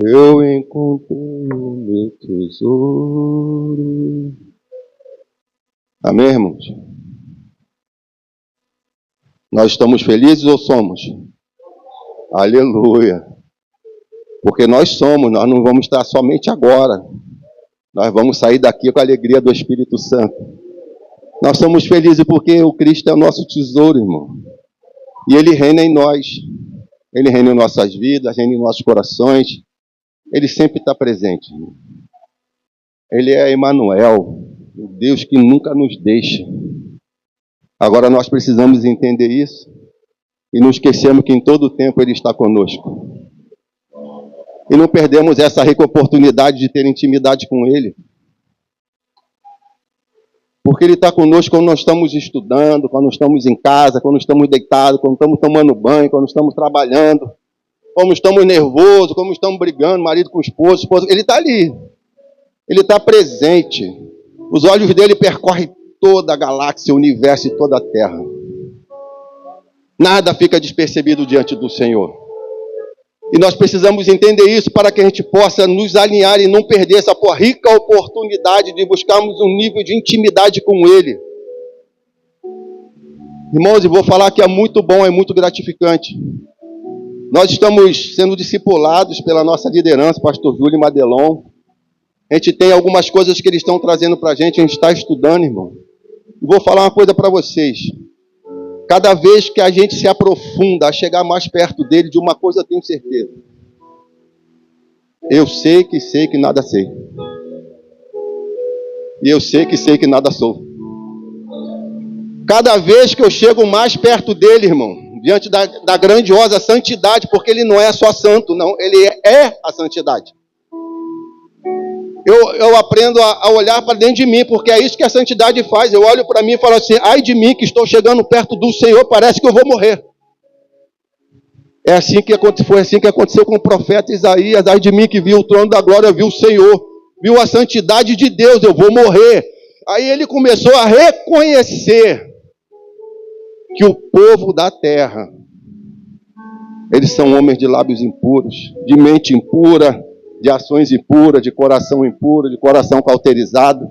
Eu encontrei o meu tesouro. Amém, irmãos? Nós estamos felizes ou somos? Aleluia. Porque nós somos, nós não vamos estar somente agora. Nós vamos sair daqui com a alegria do Espírito Santo. Nós somos felizes porque o Cristo é o nosso tesouro, irmão. E Ele reina em nós. Ele reina em nossas vidas, reina em nossos corações. Ele sempre está presente. Ele é Emanuel, o Deus que nunca nos deixa. Agora nós precisamos entender isso e não esquecemos que em todo o tempo Ele está conosco. E não perdemos essa rica oportunidade de ter intimidade com Ele. Porque Ele está conosco quando nós estamos estudando, quando estamos em casa, quando estamos deitados, quando estamos tomando banho, quando estamos trabalhando, quando estamos nervosos, quando estamos brigando, marido com esposa. Ele está ali. Ele está presente. Os olhos dele percorrem toda a galáxia, o universo e toda a Terra. Nada fica despercebido diante do Senhor. E nós precisamos entender isso para que a gente possa nos alinhar e não perder essa rica oportunidade de buscarmos um nível de intimidade com Ele. Irmãos, eu vou falar que é muito bom, é muito gratificante. Nós estamos sendo discipulados pela nossa liderança, pastor Júlio e Madelon. A gente tem algumas coisas que eles estão trazendo para a gente está estudando, irmão. Vou falar uma coisa para vocês. Cada vez que a gente se aprofunda a chegar mais perto dele, de uma coisa eu tenho certeza. Eu sei que nada sei. E eu sei que nada sou. Cada vez que eu chego mais perto dele, irmão, diante da grandiosa santidade, porque ele não é só santo, não, ele é a santidade. Eu aprendo a olhar para dentro de mim, porque é isso que a santidade faz. Eu olho para mim e falo assim, ai de mim que estou chegando perto do Senhor, parece que eu vou morrer. Foi assim que aconteceu com o profeta Isaías, ai de mim que viu o trono da glória, viu o Senhor, viu a santidade de Deus, eu vou morrer. Aí ele começou a reconhecer que o povo da terra, eles são homens de lábios impuros, de mente impura, de ações impuras, de coração impuro, de coração cauterizado.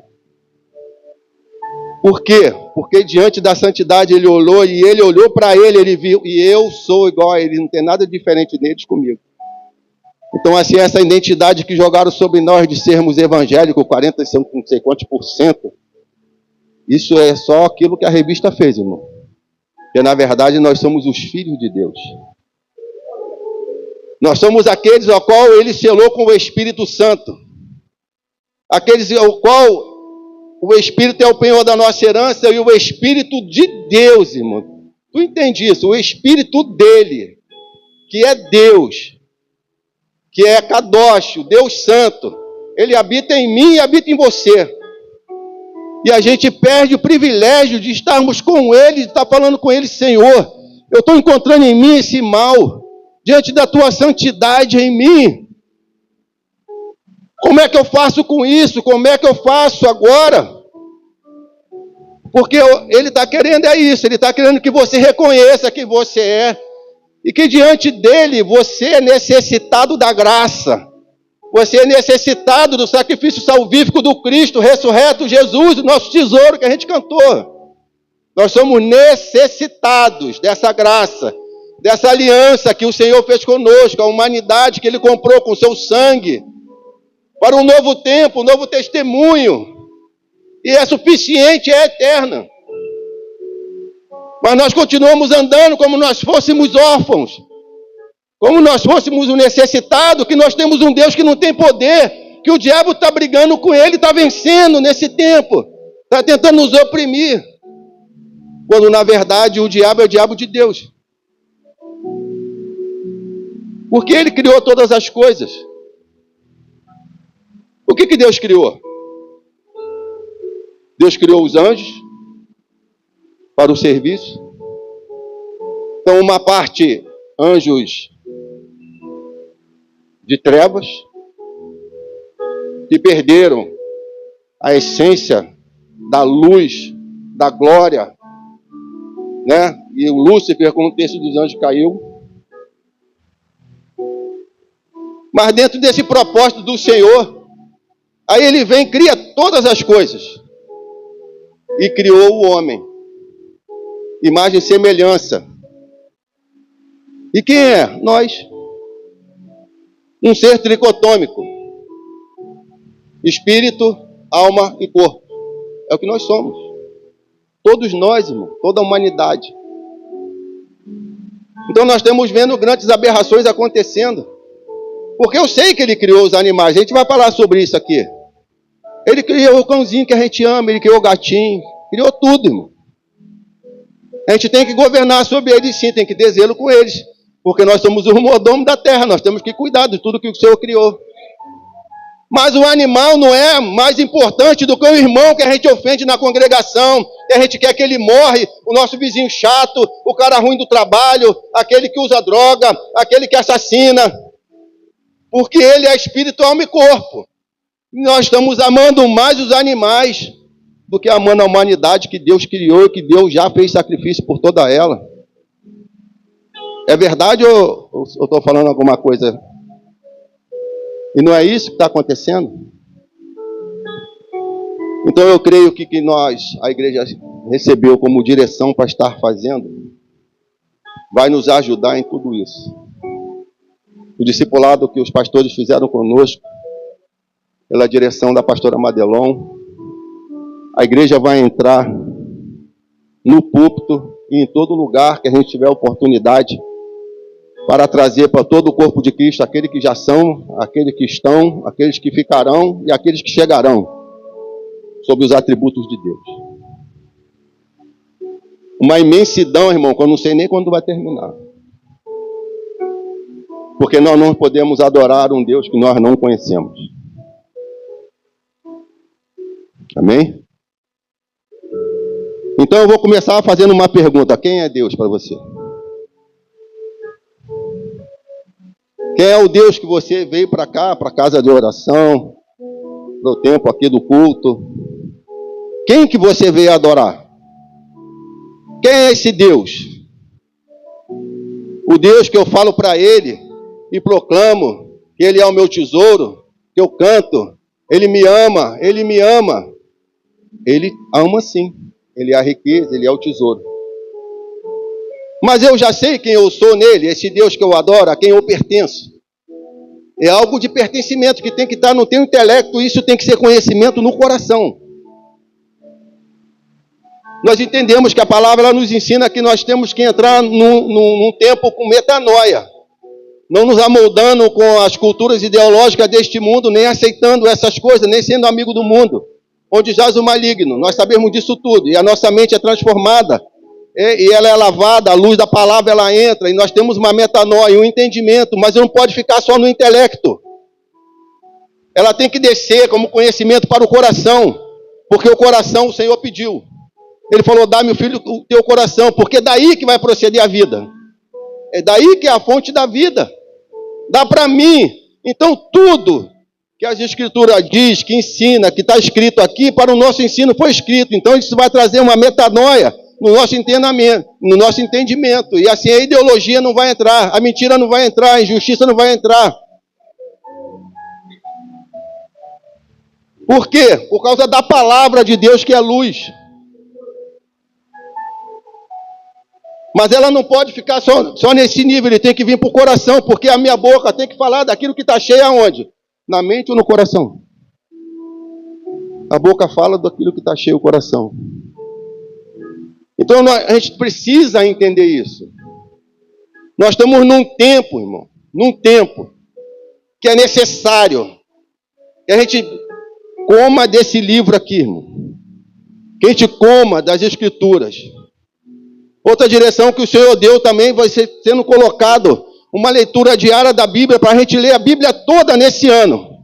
Por quê? Porque diante da santidade ele olhou, e ele olhou para ele viu, e eu sou igual a ele, não tem nada diferente deles comigo. Então, assim, essa identidade que jogaram sobre nós de sermos evangélicos, 40, não sei quantos por cento, isso é só aquilo que a revista fez, irmão. Porque, na verdade, nós somos os filhos de Deus. Nós somos aqueles ao qual ele selou com o Espírito Santo. Aqueles ao qual o Espírito é o penhor da nossa herança e o Espírito de Deus, irmão. Tu entende isso? O Espírito dele, que é Deus, que é Kadosh, o Deus Santo. Ele habita em mim e habita em você. E a gente perde o privilégio de estarmos com ele, de estar falando com ele, Senhor, eu estou encontrando em mim esse mal. Diante da tua santidade em mim. Como é que eu faço com isso? Como é que eu faço agora? Porque ele está querendo isso. Ele está querendo que você reconheça que você é. E que diante dele você é necessitado da graça. Você é necessitado do sacrifício salvífico do Cristo, ressurreto Jesus, o nosso tesouro que a gente cantou. Nós somos necessitados dessa graça. Dessa aliança que o Senhor fez conosco, a humanidade que Ele comprou com o seu sangue, para um novo tempo, um novo testemunho, e é suficiente, é eterna. Mas nós continuamos andando como nós fôssemos órfãos, como nós fôssemos um necessitado, que nós temos um Deus que não tem poder, que o diabo está brigando com Ele, está vencendo nesse tempo, está tentando nos oprimir, quando na verdade o diabo é o diabo de Deus. Porque ele criou todas as coisas. O que Deus criou? Deus criou os anjos para o serviço. Então, uma parte, anjos de trevas, que perderam a essência da luz, da glória, né? E o Lúcifer, como o texto dos anjos, caiu. Mas dentro desse propósito do Senhor, aí ele vem e cria todas as coisas. E criou o homem. Imagem e semelhança. E quem é? Nós. Um ser tricotômico. Espírito, alma e corpo. É o que nós somos. Todos nós, irmão. Toda a humanidade. Então nós estamos vendo grandes aberrações acontecendo. Porque eu sei que ele criou os animais. A gente vai falar sobre isso aqui. Ele criou o cãozinho que a gente ama. Ele criou o gatinho. Criou tudo, irmão. A gente tem que governar sobre eles, sim. Tem que ter zelo com eles. Porque nós somos o mordomo da terra. Nós temos que cuidar de tudo que o Senhor criou. Mas o animal não é mais importante do que o irmão que a gente ofende na congregação, que a gente quer que ele morre, o nosso vizinho chato, o cara ruim do trabalho, aquele que usa droga, aquele que assassina. Porque ele é espírito, alma e corpo. E nós estamos amando mais os animais do que amando a humanidade que Deus criou e que Deus já fez sacrifício por toda ela. É verdade ou eu estou falando alguma coisa? E não é isso que está acontecendo? Então eu creio que nós, a igreja recebeu como direção para estar fazendo, vai nos ajudar em tudo isso. O discipulado que os pastores fizeram conosco, pela direção da pastora Madelon, a igreja vai entrar no púlpito e em todo lugar que a gente tiver oportunidade para trazer para todo o corpo de Cristo aqueles que já são, aqueles que estão, aqueles que ficarão e aqueles que chegarão sobre os atributos de Deus. Uma imensidão, irmão, que eu não sei nem quando vai terminar. Porque nós não podemos adorar um Deus que nós não conhecemos. Amém? Então eu vou começar fazendo uma pergunta. Quem é Deus para você? Quem é o Deus que você veio para cá, para a casa de oração, para o tempo aqui do culto? Quem que você veio adorar? Quem é esse Deus? O Deus que eu falo para Ele e proclamo que Ele é o meu tesouro, que eu canto, Ele me ama, Ele me ama. Ele ama sim, Ele é a riqueza, Ele é o tesouro. Mas eu já sei quem eu sou nele, esse Deus que eu adoro, a quem eu pertenço. É algo de pertencimento que tem que estar no teu intelecto, isso tem que ser conhecimento no coração. Nós entendemos que a palavra ela nos ensina que nós temos que entrar num tempo com metanoia. Não nos amoldando com as culturas ideológicas deste mundo, nem aceitando essas coisas, nem sendo amigo do mundo, onde jaz o maligno. Nós sabemos disso tudo, e a nossa mente é transformada. E ela é lavada, a luz da palavra ela entra, e nós temos uma metanoia, um entendimento, mas não pode ficar só no intelecto. Ela tem que descer como conhecimento para o coração, porque o coração o Senhor pediu. Ele falou, dá-me, filho, o teu coração, porque é daí que vai proceder a vida. É daí que é a fonte da vida. Dá para mim. Então tudo que as Escrituras diz, que ensina, que está escrito aqui, para o nosso ensino foi escrito. Então isso vai trazer uma metanoia no nosso entendimento, e assim a ideologia não vai entrar, a mentira não vai entrar, a injustiça não vai entrar. Por quê? Por causa da palavra de Deus que é luz. Mas ela não pode ficar só nesse nível, ele tem que vir para o coração, porque a minha boca tem que falar daquilo que está cheio aonde? Na mente ou no coração? A boca fala daquilo que está cheio o coração. Então a gente precisa entender isso. Nós estamos num tempo, irmão, num tempo que é necessário que a gente coma desse livro aqui, irmão. Que a gente coma das Escrituras. Outra direção que o Senhor deu também vai ser sendo colocado uma leitura diária da Bíblia para a gente ler a Bíblia toda nesse ano.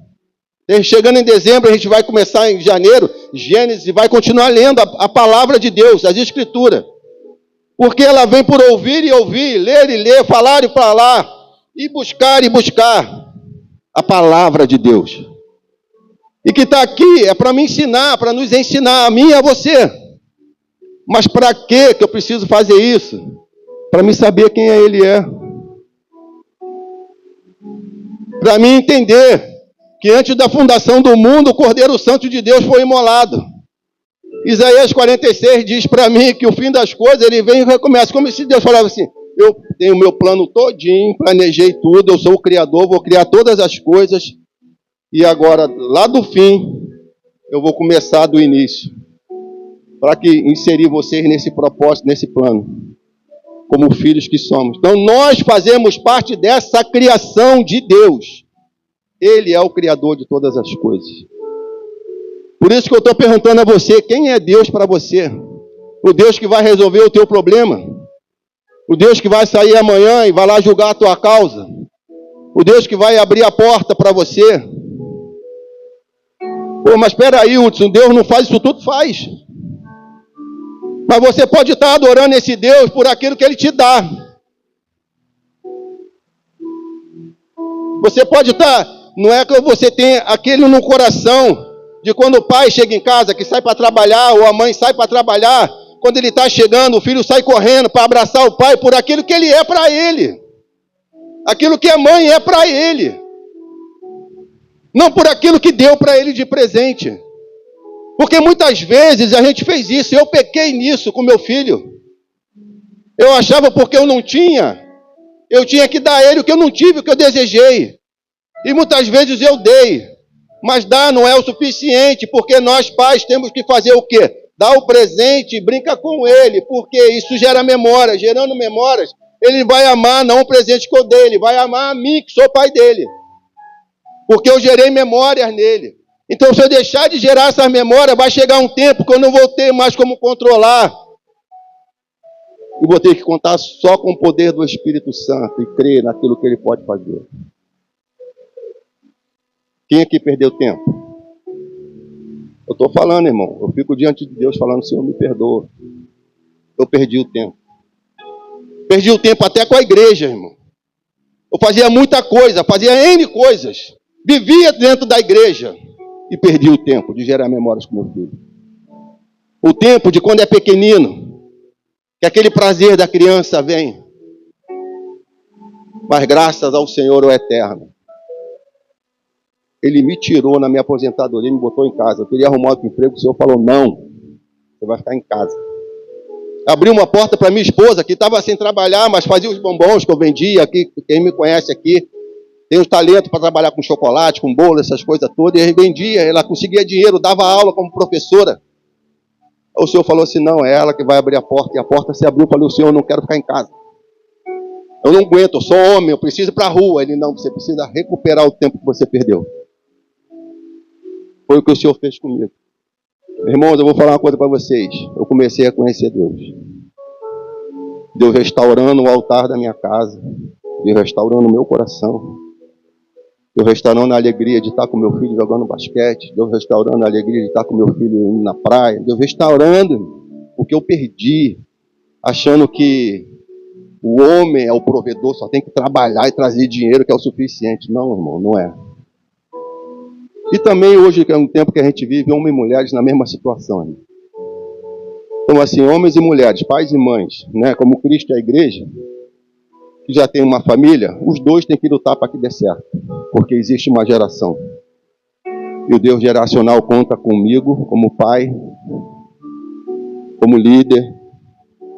Chegando em dezembro, a gente vai começar em janeiro, Gênesis, e vai continuar lendo a palavra de Deus, as Escrituras. Porque ela vem por ouvir e ouvir, ler e ler, falar e falar, e buscar a palavra de Deus. E que está aqui é para me ensinar, para nos ensinar, a mim e a você. Mas para que eu preciso fazer isso? Para me saber quem Ele é. para mim entender que antes da fundação do mundo, o Cordeiro Santo de Deus foi imolado. Isaías 46 diz para mim que o fim das coisas, ele vem e recomeça, como se Deus falava assim, eu tenho o meu plano todinho, planejei tudo, eu sou o Criador, vou criar todas as coisas, e agora, lá do fim, eu vou começar do início, para que inserir vocês nesse propósito, nesse plano, como filhos que somos. Então, nós fazemos parte dessa criação de Deus. Ele é o Criador de todas as coisas. Por isso que eu estou perguntando a você, quem é Deus para você? O Deus que vai resolver o teu problema? O Deus que vai sair amanhã e vai lá julgar a tua causa? O Deus que vai abrir a porta para você? Pô, mas espera aí, Hudson, Deus não faz isso tudo? Faz. Mas você pode estar adorando esse Deus por aquilo que Ele te dá. Você pode estar, não é que você tem aquele no coração, de quando o pai chega em casa, que sai para trabalhar, ou a mãe sai para trabalhar, quando ele está chegando, o filho sai correndo para abraçar o pai por aquilo que ele é para ele. Aquilo que a mãe é para ele. Não por aquilo que deu para ele de presente. Porque muitas vezes a gente fez isso, eu pequei nisso com meu filho. Eu achava porque eu não tinha, eu tinha que dar a ele o que eu não tive, o que eu desejei. E muitas vezes eu dei. Mas dar não é o suficiente, porque nós pais temos que fazer o quê? Dar o presente e brinca com ele, porque isso gera memórias. Gerando memórias, ele vai amar não o presente que eu dei, ele vai amar a mim, que sou pai dele. Porque eu gerei memórias nele. Então, se eu deixar de gerar essas memórias, vai chegar um tempo que eu não vou ter mais como controlar. E vou ter que contar só com o poder do Espírito Santo e crer naquilo que ele pode fazer. Quem aqui perdeu tempo? Eu estou falando, irmão. Eu fico diante de Deus falando, Senhor, me perdoa. Eu perdi o tempo. Perdi o tempo até com a igreja, irmão. Eu fazia muita coisa, fazia N coisas. Vivia dentro da igreja. E perdi o tempo de gerar memórias com meu filho. O tempo de quando é pequenino. Que aquele prazer da criança vem. Mas graças ao Senhor o Eterno. Ele me tirou na minha aposentadoria e me botou em casa. Eu queria arrumar outro emprego, o Senhor falou, não, você vai ficar em casa. Abriu uma porta para minha esposa, que estava sem trabalhar, mas fazia os bombons que eu vendia aqui. Quem me conhece aqui, tem um talento para trabalhar com chocolate, com bolo, essas coisas todas. E vendia, ela conseguia dinheiro, dava aula como professora. O Senhor falou assim, não, é ela que vai abrir a porta. E a porta se abriu, eu falei, o Senhor, eu não quero ficar em casa. Eu não aguento, eu sou homem, eu preciso ir para a rua. Ele, não, você precisa recuperar o tempo que você perdeu. Foi o que o Senhor fez comigo. Irmãos, eu vou falar uma coisa para vocês. Eu comecei a conhecer Deus. Deus restaurando o altar da minha casa. Deus restaurando o meu coração. Deus restaurando a alegria de estar com meu filho jogando basquete. Deus restaurando a alegria de estar com meu filho indo na praia. Deus restaurando o que eu perdi. Achando que o homem é o provedor, só tem que trabalhar e trazer dinheiro que é o suficiente. Não, irmão, não é. E também hoje, que é um tempo que a gente vive, homens e mulheres na mesma situação. Né? Então, assim, homens e mulheres, pais e mães, né? Como Cristo e a igreja, que já tem uma família, os dois têm que lutar para que dê certo. Porque existe uma geração. E o Deus geracional conta comigo, como pai, como líder,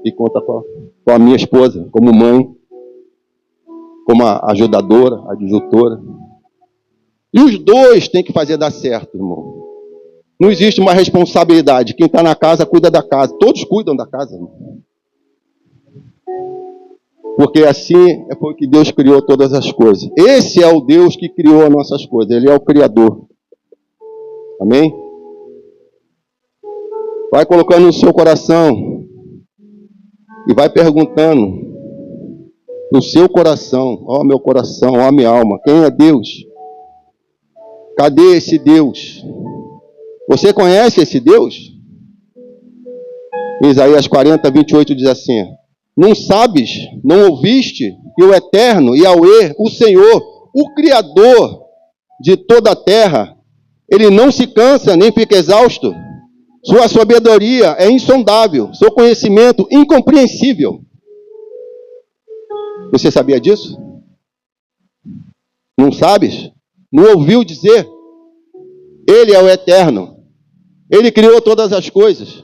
e conta com a minha esposa, como mãe, como a ajudadora, a adjutora. E os dois têm que fazer dar certo, irmão. Não existe uma responsabilidade. Quem está na casa, cuida da casa. Todos cuidam da casa, irmão. Porque assim foi que Deus criou todas as coisas. Esse é o Deus que criou as nossas coisas. Ele é o Criador. Amém? Vai colocando no seu coração. E vai perguntando. No seu coração. Ó meu coração, ó minha alma. Quem é Deus? Cadê esse Deus? Você conhece esse Deus? Isaías 40, 28 diz assim: não sabes, não ouviste que o Eterno, Yahweh, o Senhor, o Criador de toda a terra, ele não se cansa nem fica exausto. Sua sabedoria é insondável, seu conhecimento incompreensível. Você sabia disso? Não sabes? Não ouviu dizer? Ele é o eterno. Ele criou todas as coisas.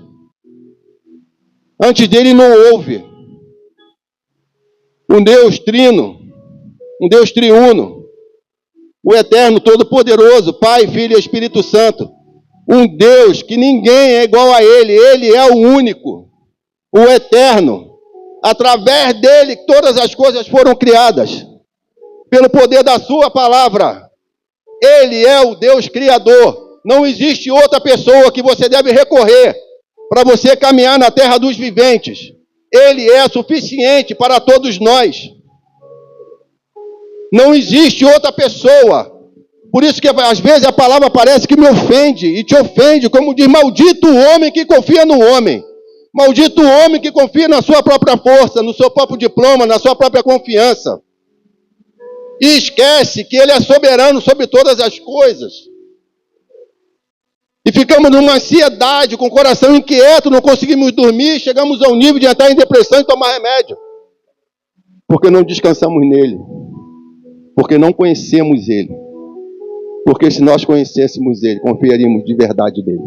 Antes dele não houve. Um Deus trino, um Deus triuno, o eterno, todo-poderoso, Pai, Filho e Espírito Santo. Um Deus que ninguém é igual a Ele. Ele é o único, o eterno. Através dele todas as coisas foram criadas. Pelo poder da sua palavra. Ele é o Deus Criador. Não existe outra pessoa que você deve recorrer para você caminhar na terra dos viventes. Ele é suficiente para todos nós. Não existe outra pessoa. Por isso que às vezes a palavra parece que me ofende e te ofende, como diz, maldito o homem que confia no homem. Maldito o homem que confia na sua própria força, no seu próprio diploma, na sua própria confiança. E esquece que ele é soberano sobre todas as coisas. E ficamos numa ansiedade, com o coração inquieto, não conseguimos dormir, chegamos ao nível de entrar em depressão e tomar remédio. Porque não descansamos nele. Porque não conhecemos ele. Porque se nós conhecêssemos ele, confiaríamos de verdade nele.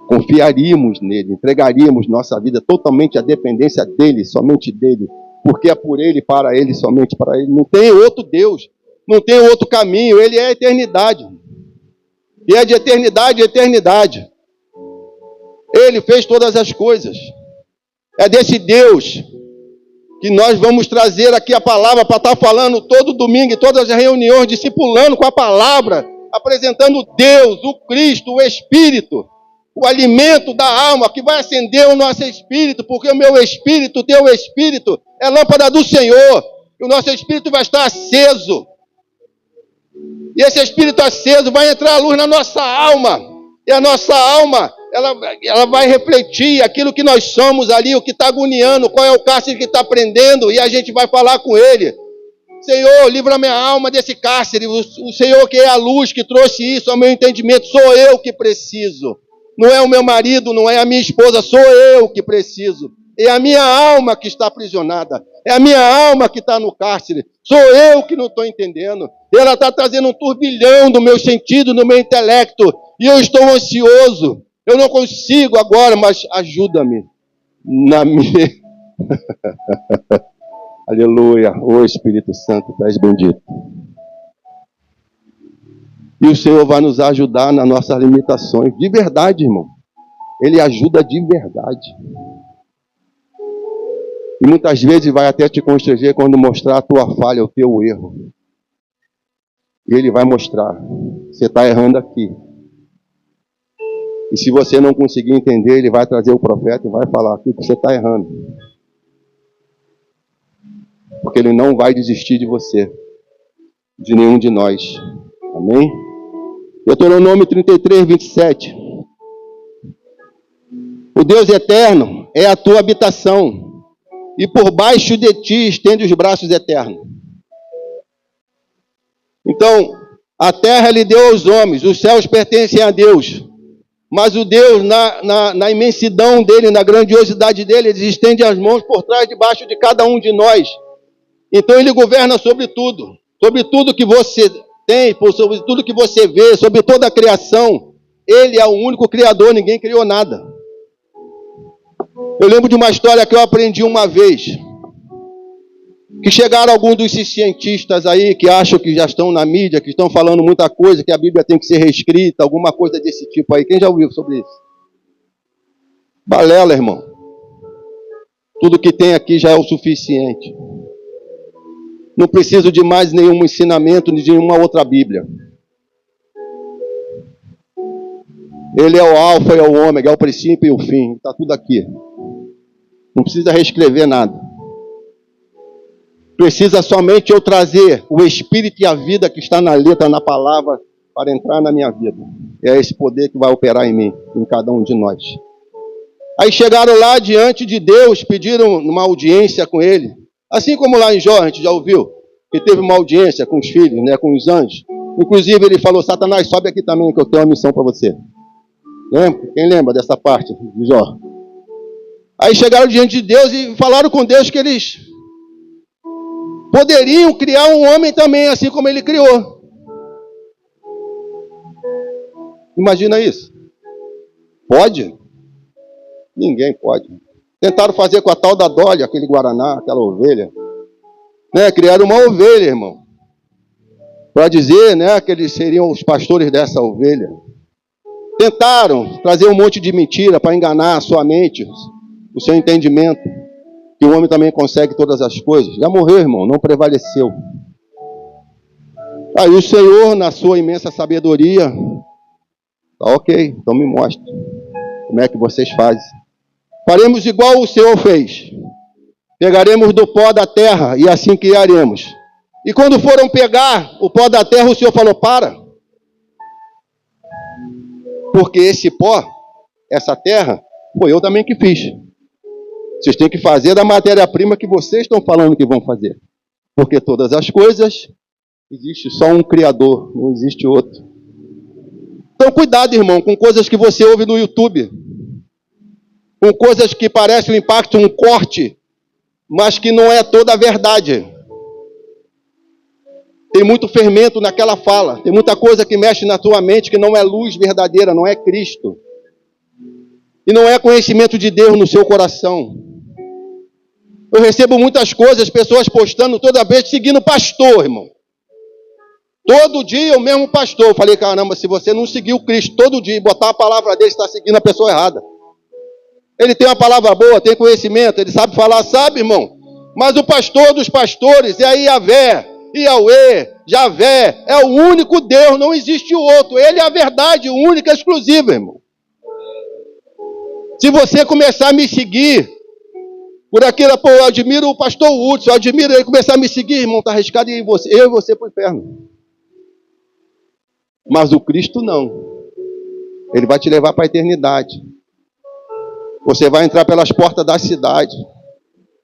Confiaríamos nele, entregaríamos nossa vida totalmente à dependência dele, somente dele. Porque é por ele, para ele, somente para ele. Não tem outro Deus, não tem outro caminho, ele é a eternidade. E é de eternidade a eternidade. Ele fez todas as coisas. É desse Deus que nós vamos trazer aqui a palavra para estar falando todo domingo, em todas as reuniões, discipulando com a palavra, apresentando Deus, o Cristo, o Espírito, o alimento da alma que vai acender o nosso espírito, porque o meu espírito, o teu espírito, é lâmpada do Senhor, e o nosso espírito vai estar aceso. E esse espírito aceso vai entrar a luz na nossa alma. E a nossa alma, ela vai refletir aquilo que nós somos ali, o que está agoniando, qual é o cárcere que está prendendo. E a gente vai falar com ele. Senhor, livra minha alma desse cárcere. O Senhor que é a luz, que trouxe isso ao meu entendimento. Sou eu que preciso. Não é o meu marido, não é a minha esposa. Sou eu que preciso. É a minha alma que está aprisionada. É a minha alma que está no cárcere. Sou eu que não estou entendendo. Ela está trazendo um turbilhão do meu sentido, do meu intelecto. E eu estou ansioso. Eu não consigo agora, mas ajuda-me. Na minha... Aleluia. Ô Espírito Santo, tu és bendito. E o Senhor vai nos ajudar nas nossas limitações. De verdade, irmão. Ele ajuda de verdade. E muitas vezes vai até te constranger quando mostrar a tua falha, o teu erro. E ele vai mostrar. Você está errando aqui. E se você não conseguir entender, ele vai trazer o profeta e vai falar aqui que você está errando. Porque ele não vai desistir de você. De nenhum de nós. Amém? Deuteronômio 33, 27. O Deus eterno é a tua habitação. E por baixo de ti estende os braços eternos. Então, a terra ele deu aos homens, os céus pertencem a Deus. Mas o Deus, na imensidão dele, na grandiosidade dele, ele estende as mãos por trás, debaixo de cada um de nós. Então ele governa sobre tudo que você tem, sobre tudo que você vê, sobre toda a criação. Ele é o único criador, ninguém criou nada. Eu lembro de uma história que eu aprendi uma vez, que chegaram alguns dos cientistas aí, que acham que já estão na mídia, que estão falando muita coisa, que a Bíblia tem que ser reescrita, alguma coisa desse tipo aí. Quem já ouviu sobre isso? Balela, irmão. Tudo que tem aqui já é o suficiente. Não preciso de mais nenhum ensinamento, de nenhuma outra Bíblia. Ele é o alfa e o ômega, é o princípio e o fim. Está tudo aqui. Não precisa reescrever nada. Precisa somente eu trazer o Espírito e a vida que está na letra, na palavra, para entrar na minha vida. É esse poder que vai operar em mim, em cada um de nós. Aí chegaram lá diante de Deus, pediram uma audiência com ele. Assim como lá em Jó, a gente já ouviu, que teve uma audiência com os filhos, né, com os anjos. Inclusive ele falou, Satanás, sobe aqui também que eu tenho uma missão para você. Lembra? Quem lembra dessa parte de Jó? Aí chegaram diante de Deus e falaram com Deus que eles poderiam criar um homem também, assim como ele criou. Imagina isso. Pode? Ninguém pode. Tentaram fazer com a tal da Dolly, aquele Guaraná, aquela ovelha. Né? Criaram uma ovelha, irmão. Para dizer, né, que eles seriam os pastores dessa ovelha. Tentaram trazer um monte de mentira para enganar a sua mente, o seu entendimento. Que o homem também consegue todas as coisas. Já morreu, irmão, não prevaleceu. Aí o Senhor, na sua imensa sabedoria, tá ok, então me mostre como é que vocês fazem. Faremos igual o Senhor fez. Pegaremos do pó da terra e assim criaremos. E quando foram pegar o pó da terra, o Senhor falou, para. Porque esse pó, essa terra, foi eu também que fiz. Vocês têm que fazer da matéria-prima que vocês estão falando que vão fazer. Porque todas as coisas, existe só um Criador, não existe outro. Então cuidado, irmão, com coisas que você ouve no YouTube. Com coisas que parecem um impacto, um corte, mas que não é toda a verdade. Tem muito fermento naquela fala. Tem muita coisa que mexe na tua mente que não é luz verdadeira, não é Cristo. E não é conhecimento de Deus no seu coração. Eu recebo muitas coisas, pessoas postando toda vez, seguindo pastor, irmão. Todo dia o mesmo pastor. Eu falei, caramba, se você não seguir o Cristo todo dia e botar a palavra dele, está seguindo a pessoa errada. Ele tem uma palavra boa, tem conhecimento, ele sabe falar, sabe, irmão? Mas o pastor dos pastores é Iavé, Iauê, Javé, é o único Deus, não existe o outro. Ele é a verdade, única e exclusiva, irmão. Se você começar a me seguir, por aquilo, pô, eu admiro o pastor Hudson, eu admiro ele, começar a me seguir, irmão, está arriscado eu e você para o inferno. Mas o Cristo não. Ele vai te levar para a eternidade. Você vai entrar pelas portas da cidade.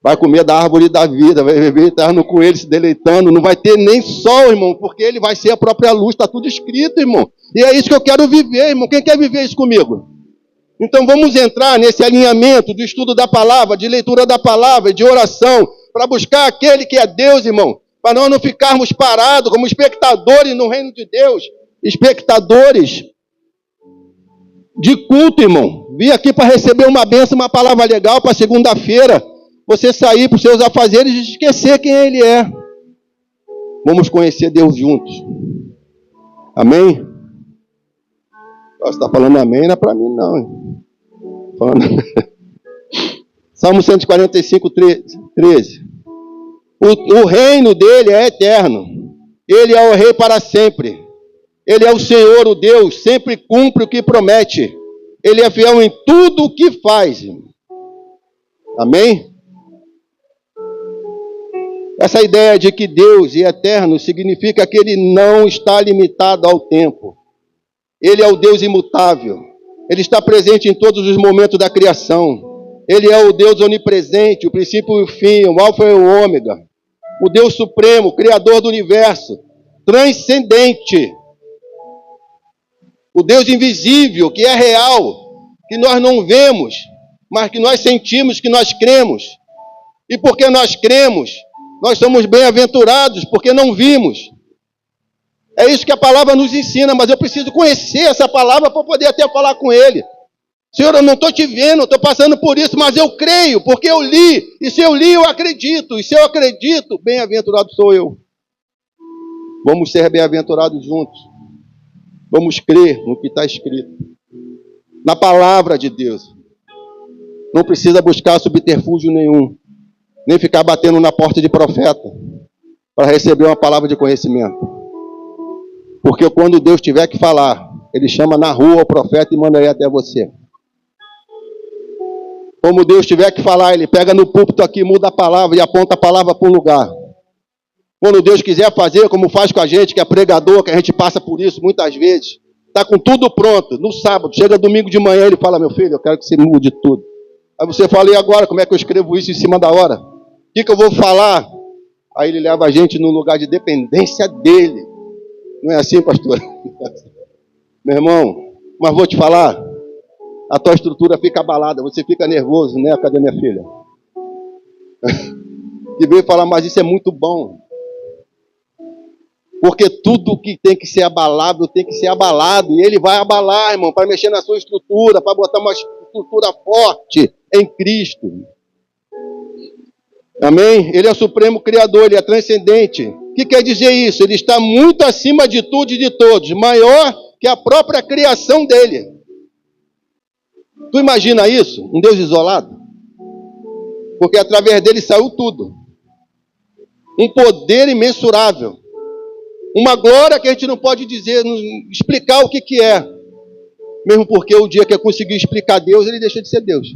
Vai comer da árvore da vida, vai beber eterno com ele, se deleitando. Não vai ter nem sol, irmão, porque ele vai ser a própria luz. Está tudo escrito, irmão. E é isso que eu quero viver, irmão. Quem quer viver isso comigo? Então vamos entrar nesse alinhamento do estudo da palavra, de leitura da palavra, de oração, para buscar aquele que é Deus, irmão. Para nós não ficarmos parados como espectadores no reino de Deus. Espectadores de culto, irmão. Vim aqui para receber uma bênção, uma palavra legal para segunda-feira. Você sair para os seus afazeres e esquecer quem Ele é. Vamos conhecer Deus juntos. Amém? Você está falando amém, não é para mim não. Falando... Salmo 145, 13. O reino dele é eterno. Ele é o rei para sempre. Ele é o Senhor, o Deus, sempre cumpre o que promete. Ele é fiel em tudo o que faz. Amém? Essa ideia de que Deus é eterno significa que Ele não está limitado ao tempo. Ele é o Deus imutável. Ele está presente em todos os momentos da criação. Ele é o Deus onipresente, o princípio e o fim, o alfa e o ômega. O Deus supremo, o Criador do universo, transcendente. O Deus invisível, que é real, que nós não vemos, mas que nós sentimos, que nós cremos. E porque nós cremos, nós somos bem-aventurados, porque não vimos. É isso que a palavra nos ensina, mas eu preciso conhecer essa palavra para poder até falar com Ele. Senhor, eu não estou te vendo, estou passando por isso, mas eu creio, porque eu li. E se eu li, eu acredito. E se eu acredito, bem-aventurado sou eu. Vamos ser bem-aventurados juntos. Vamos crer no que está escrito. Na palavra de Deus. Não precisa buscar subterfúgio nenhum. Nem ficar batendo na porta de profeta para receber uma palavra de conhecimento. Porque quando Deus tiver que falar, Ele chama na rua o profeta e manda ele até você. Como Deus tiver que falar, Ele pega no púlpito aqui, muda a palavra e aponta a palavra para um lugar. Quando Deus quiser fazer, como faz com a gente, que é pregador, que a gente passa por isso muitas vezes, está com tudo pronto, no sábado, chega domingo de manhã, Ele fala, meu filho, eu quero que você mude tudo. Aí você fala, e agora, como é que eu escrevo isso em cima da hora? O que eu vou falar? Aí Ele leva a gente no lugar de dependência dEle. Não é assim, pastor? Meu irmão, mas vou te falar, a tua estrutura fica abalada, você fica nervoso, né? Cadê minha filha? que veio falar, mas isso é muito bom. Porque tudo que tem que ser abalável tem que ser abalado. E ele vai abalar, irmão, para mexer na sua estrutura, para botar uma estrutura forte em Cristo. Amém? Ele é o supremo criador, ele é transcendente. O que quer dizer isso? Ele está muito acima de tudo e de todos, maior que a própria criação dele. Tu imagina isso? Um Deus isolado? Porque através dele saiu tudo. Um poder imensurável. Uma glória que a gente não pode dizer, não explicar o que é. Mesmo porque o dia que eu conseguir explicar Deus, ele deixa de ser Deus.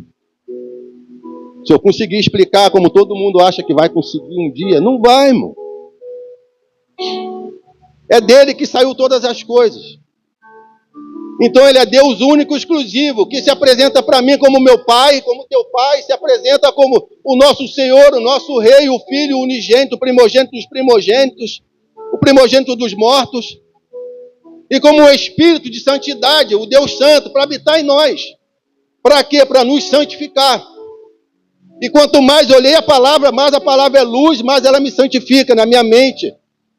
Se eu conseguir explicar como todo mundo acha que vai conseguir um dia, não vai, irmão. É dele que saiu todas as coisas. Então ele é Deus único, exclusivo, que se apresenta para mim como meu pai, como teu pai, se apresenta como o nosso Senhor, o nosso Rei, o Filho unigênito, o primogênito dos primogênitos, o primogênito dos mortos, e como o Espírito de santidade, o Deus Santo, para habitar em nós. Para quê? Para nos santificar. E quanto mais eu leio a palavra, mais a palavra é luz, mais ela me santifica na minha mente.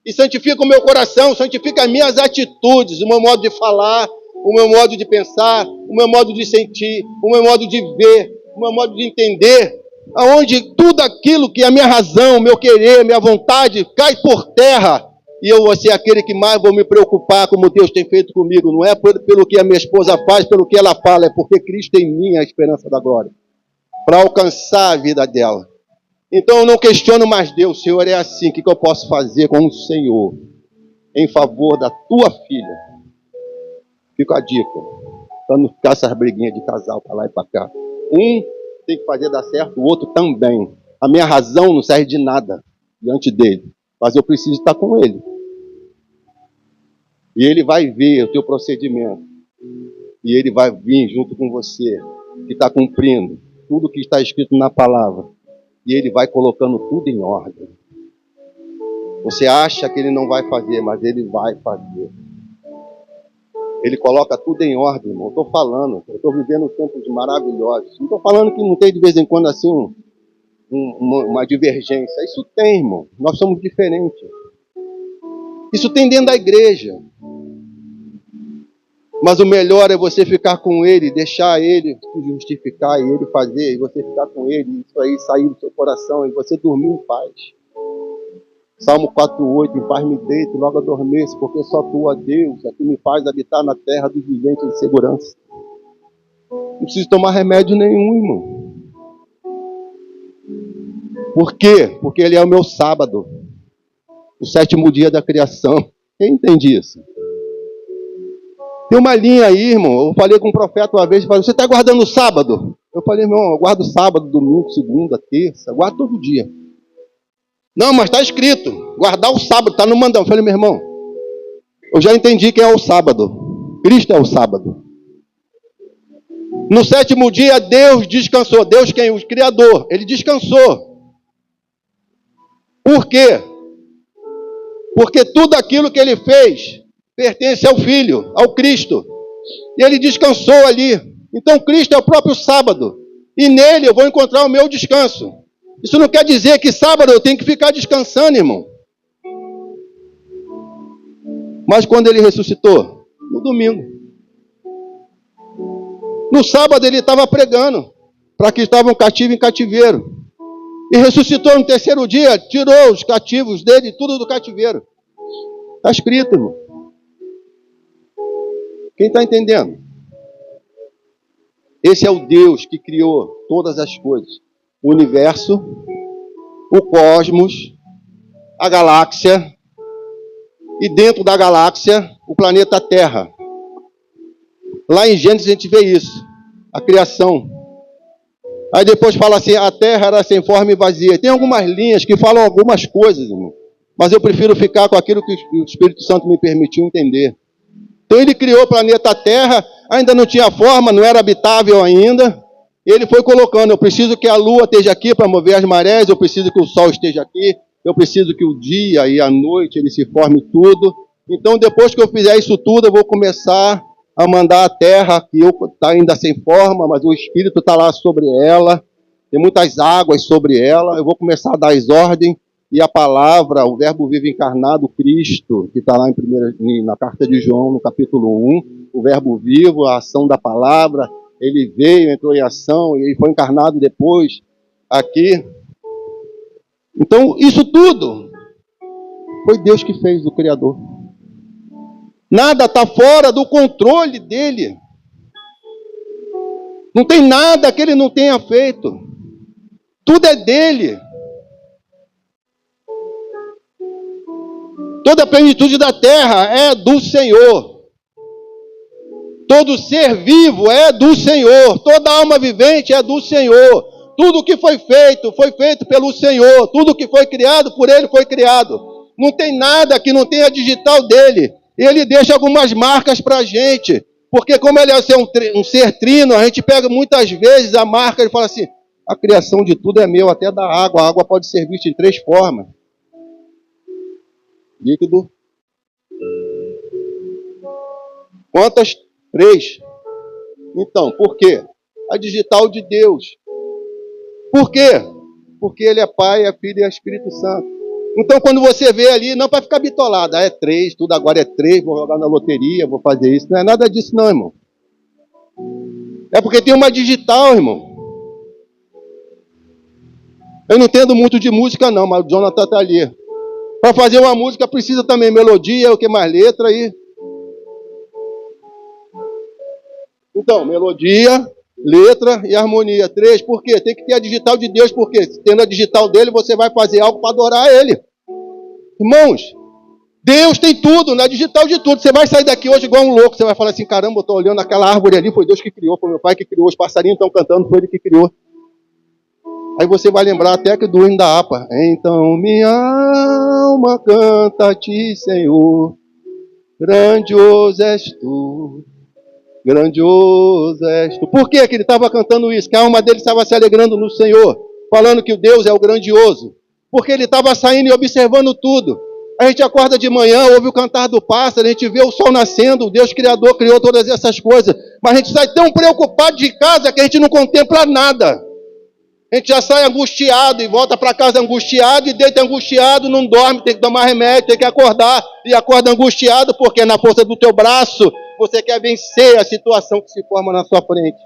E santifica o meu coração, santifica as minhas atitudes, o meu modo de falar, o meu modo de pensar, o meu modo de sentir, o meu modo de ver, o meu modo de entender. Aonde tudo aquilo que é a minha razão, o meu querer, minha vontade, cai por terra. E eu vou ser aquele que mais vou me preocupar como Deus tem feito comigo. Não é pelo que a minha esposa faz, pelo que ela fala, é porque Cristo em mim é a esperança da glória. Para alcançar a vida dela. Então eu não questiono mais Deus, Senhor, é assim, o que eu posso fazer com o Senhor em favor da tua filha? Fica a dica, para não ficar essas briguinhas de casal para lá e para cá. Um tem que fazer dar certo, o outro também. A minha razão não serve de nada diante dele, mas eu preciso estar com ele. E ele vai ver o teu procedimento. E ele vai vir junto com você, que está cumprindo tudo que está escrito na palavra. E ele vai colocando tudo em ordem. Você acha que ele não vai fazer, mas ele vai fazer. Ele coloca tudo em ordem, irmão. Eu estou falando, eu estou vivendo tempos maravilhosos. Não estou falando que não tem de vez em quando assim uma divergência. Isso tem, irmão. Nós somos diferentes. Isso tem dentro da igreja. Mas o melhor é você ficar com ele, deixar ele se justificar e ele fazer, e você ficar com ele, isso aí sair do seu coração e você dormir em paz. Salmo 4:8, em paz me deito, logo adormeço, porque só tu, ó Deus, é que me faz habitar na terra dos viventes em segurança. Não preciso tomar remédio nenhum, irmão. Por quê? Porque ele é o meu sábado, o 7º dia da criação. Quem entende isso? Tem uma linha aí, irmão. Eu falei com um profeta uma vez, você está guardando o sábado? Eu falei, irmão, eu guardo sábado, domingo, segunda, terça, guardo todo dia. Não, mas está escrito, guardar o sábado, está no mandão. Eu falei, meu irmão, eu já entendi quem é o sábado. Cristo é o sábado. No 7º dia, Deus descansou. Deus quem? O Criador. Ele descansou. Por quê? Porque tudo aquilo que ele fez pertence ao Filho, ao Cristo. E ele descansou ali. Então Cristo é o próprio sábado. E nele eu vou encontrar o meu descanso. Isso não quer dizer que sábado eu tenho que ficar descansando, irmão. Mas quando ele ressuscitou? No domingo. No sábado ele estava pregando para que estavam cativos em cativeiro. E ressuscitou no 3º dia, tirou os cativos dele, tudo do cativeiro. Está escrito, irmão. Quem está entendendo? Esse é o Deus que criou todas as coisas. O universo, o cosmos, a galáxia, e dentro da galáxia, o planeta Terra. Lá em Gênesis a gente vê isso, a criação. Aí depois fala assim, a Terra era sem forma e vazia. Tem algumas linhas que falam algumas coisas, irmão. Mas eu prefiro ficar com aquilo que o Espírito Santo me permitiu entender. Então ele criou o planeta Terra, ainda não tinha forma, não era habitável ainda. Ele foi colocando, eu preciso que a lua esteja aqui para mover as marés, eu preciso que o sol esteja aqui, eu preciso que o dia e a noite ele se forme tudo. Então depois que eu fizer isso tudo, eu vou começar a mandar a terra, que está ainda sem forma, mas o Espírito está lá sobre ela. tem muitas águas sobre ela. Eu vou começar a dar as ordens, e a palavra, o verbo vivo encarnado, Cristo, que está lá na carta de João, no capítulo 1, o verbo vivo, a ação da palavra, ele veio, entrou em ação, e ele foi encarnado depois aqui. Então, isso tudo foi Deus que fez, o Criador. Nada está fora do controle dele. Não tem nada que ele não tenha feito. Tudo é dele. Toda a plenitude da terra é do Senhor. Todo ser vivo é do Senhor. Toda alma vivente é do Senhor. Tudo que foi feito pelo Senhor. Tudo que foi criado, por Ele foi criado. Não tem nada que não tenha a digital dele. Ele deixa algumas marcas para a gente. Porque como ele é um ser trino, a gente pega muitas vezes a marca e fala assim, a criação de tudo é meu, até da água. A água pode ser vista de 3 formas. Líquido. Quantas? 3. Então, por quê? A digital de Deus. Por quê? Porque Ele é Pai, é Filho e é Espírito Santo. Então, quando você vê ali, não para ficar bitolado, é 3, tudo agora é 3, vou jogar na loteria, vou fazer isso. Não é nada disso não, irmão. É porque tem uma digital, irmão. Eu não entendo muito de música não, mas o Jonathan está ali. Para fazer uma música precisa também melodia, o que mais? Letra aí. Então, melodia, letra e harmonia. 3, por quê? Tem que ter a digital de Deus, porque tendo a digital dele, você vai fazer algo para adorar Ele. Irmãos, Deus tem tudo, na digital de tudo. Você vai sair daqui hoje igual um louco, você vai falar assim, caramba, eu estou olhando aquela árvore ali, foi Deus que criou, foi meu pai que criou, os passarinhos estão cantando, foi Ele que criou. Aí você vai lembrar até que do hino da APA. Então minha alma canta a ti, Senhor, grandioso és tu. Grandioso és tu. Por que ele estava cantando isso? Que a alma dele estava se alegrando no Senhor, falando que o Deus é o grandioso. Porque ele estava saindo e observando tudo. A gente acorda de manhã, ouve o cantar do pássaro, a gente vê o sol nascendo, o Deus Criador criou todas essas coisas. Mas a gente sai tão preocupado de casa que a gente não contempla nada. A gente já sai angustiado e volta para casa angustiado e deita angustiado, não dorme, tem que tomar remédio, tem que acordar e acorda angustiado porque na força do teu braço você quer vencer a situação que se forma na sua frente.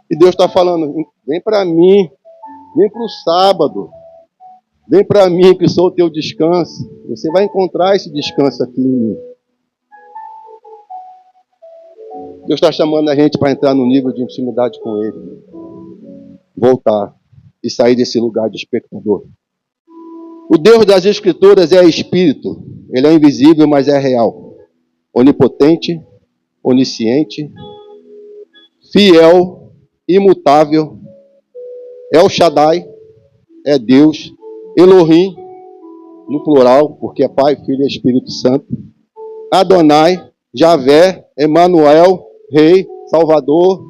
E Deus está falando, vem para mim, vem para o sábado, vem para mim que sou o teu descanso. Você vai encontrar esse descanso aqui em mim. Deus está chamando a gente para entrar no nível de intimidade com Ele. Voltar e sair desse lugar de espectador. O Deus das Escrituras é Espírito. Ele é invisível, mas é real. Onipotente, onisciente, fiel, imutável. El Shaddai é Deus. Elohim, no plural, porque é Pai, Filho e Espírito Santo. Adonai, Javé, Emanuel, Rei, Salvador,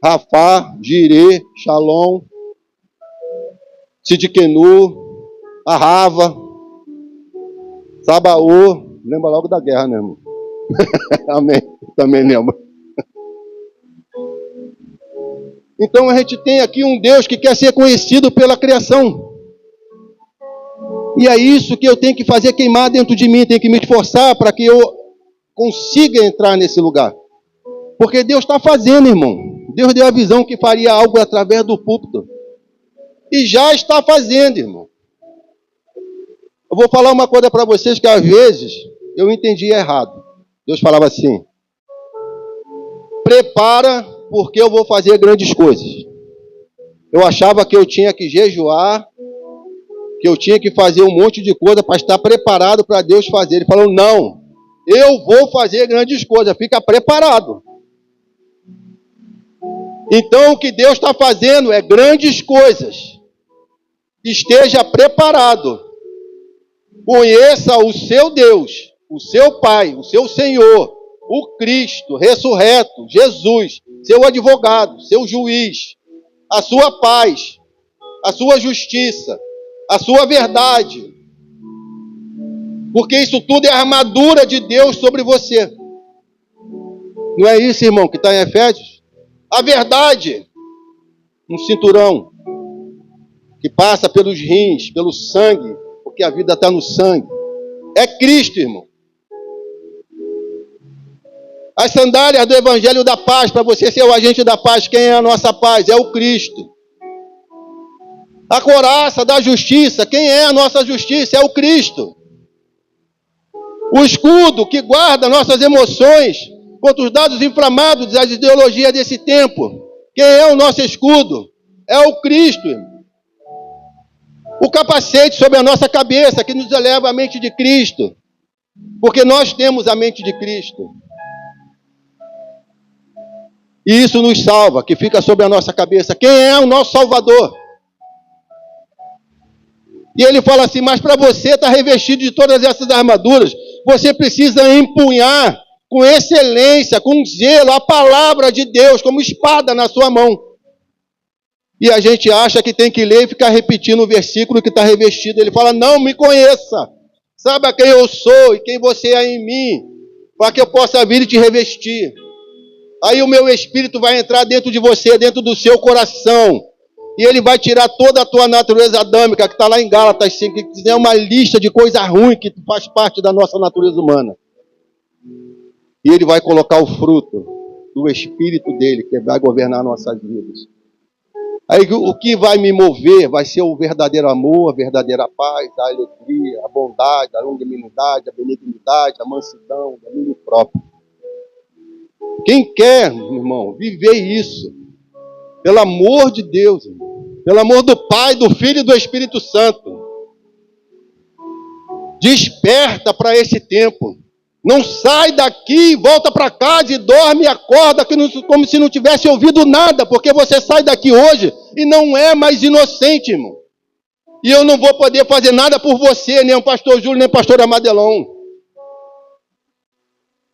Rafá, Jirê, Shalom, Sidkenu, Ahava, Sabaô. Lembra logo da guerra, né, irmão? Amém. Também lembro. Então a gente tem aqui um Deus que quer ser conhecido pela criação. E é isso que eu tenho que fazer queimar dentro de mim, tenho que me esforçar para que eu consiga entrar nesse lugar. Porque Deus está fazendo, irmão. Deus deu a visão que faria algo através do púlpito. E já está fazendo, irmão. Eu vou falar uma coisa para vocês que às vezes eu entendia errado. Deus falava assim, prepara porque eu vou fazer grandes coisas. Eu achava que eu tinha que jejuar, que eu tinha que fazer um monte de coisa para estar preparado para Deus fazer. Ele falou, não, eu vou fazer grandes coisas, fica preparado. Então o que Deus está fazendo é grandes coisas. Esteja preparado. Conheça o seu Deus, o seu Pai, o seu Senhor, o Cristo ressurreto, Jesus, seu advogado, seu juiz, a sua paz, a sua justiça, a sua verdade. Porque isso tudo é a armadura de Deus sobre você. Não é isso, irmão, que está em Efésios? A verdade. um cinturão que passa pelos rins, pelo sangue, porque a vida está no sangue. É Cristo, irmão. As sandálias do Evangelho da Paz, para você ser o agente da paz, quem é a nossa paz? É o Cristo. A couraça da justiça, quem é a nossa justiça? É o Cristo. O escudo que guarda nossas emoções contra os dados inflamados das ideologias desse tempo. Quem é o nosso escudo? É o Cristo, irmão. O capacete sobre a nossa cabeça, que nos eleva à mente de Cristo. Porque nós temos a mente de Cristo. E isso nos salva, que fica sobre a nossa cabeça. Quem é o nosso Salvador? E ele fala assim, mas para você estar revestido de todas essas armaduras, você precisa empunhar com excelência, com zelo, a palavra de Deus, como espada na sua mão. E a gente acha que tem que ler e ficar repetindo o versículo que está revestido. Ele fala, não me conheça, saiba quem eu sou e quem você é em mim, para que eu possa vir e te revestir. Aí o meu Espírito vai entrar dentro de você, dentro do seu coração. E ele vai tirar toda a tua natureza adâmica, que está lá em Gálatas 5, que é uma lista de coisa ruim que faz parte da nossa natureza humana. E ele vai colocar o fruto do Espírito dele, que vai governar nossas vidas. Aí o que vai me mover vai ser o verdadeiro amor, a verdadeira paz, a alegria, a bondade, a longanimidade, a benignidade, a mansidão, o domínio próprio. Quem quer, irmão, viver isso, pelo amor de Deus, irmão, pelo amor do Pai, do Filho e do Espírito Santo, desperta para esse tempo. Não sai daqui, volta para casa e dorme e acorda como se não tivesse ouvido nada, porque você sai daqui hoje e não é mais inocente, irmão. E eu não vou poder fazer nada por você, nem o pastor Júlio, nem o pastor Amadelon.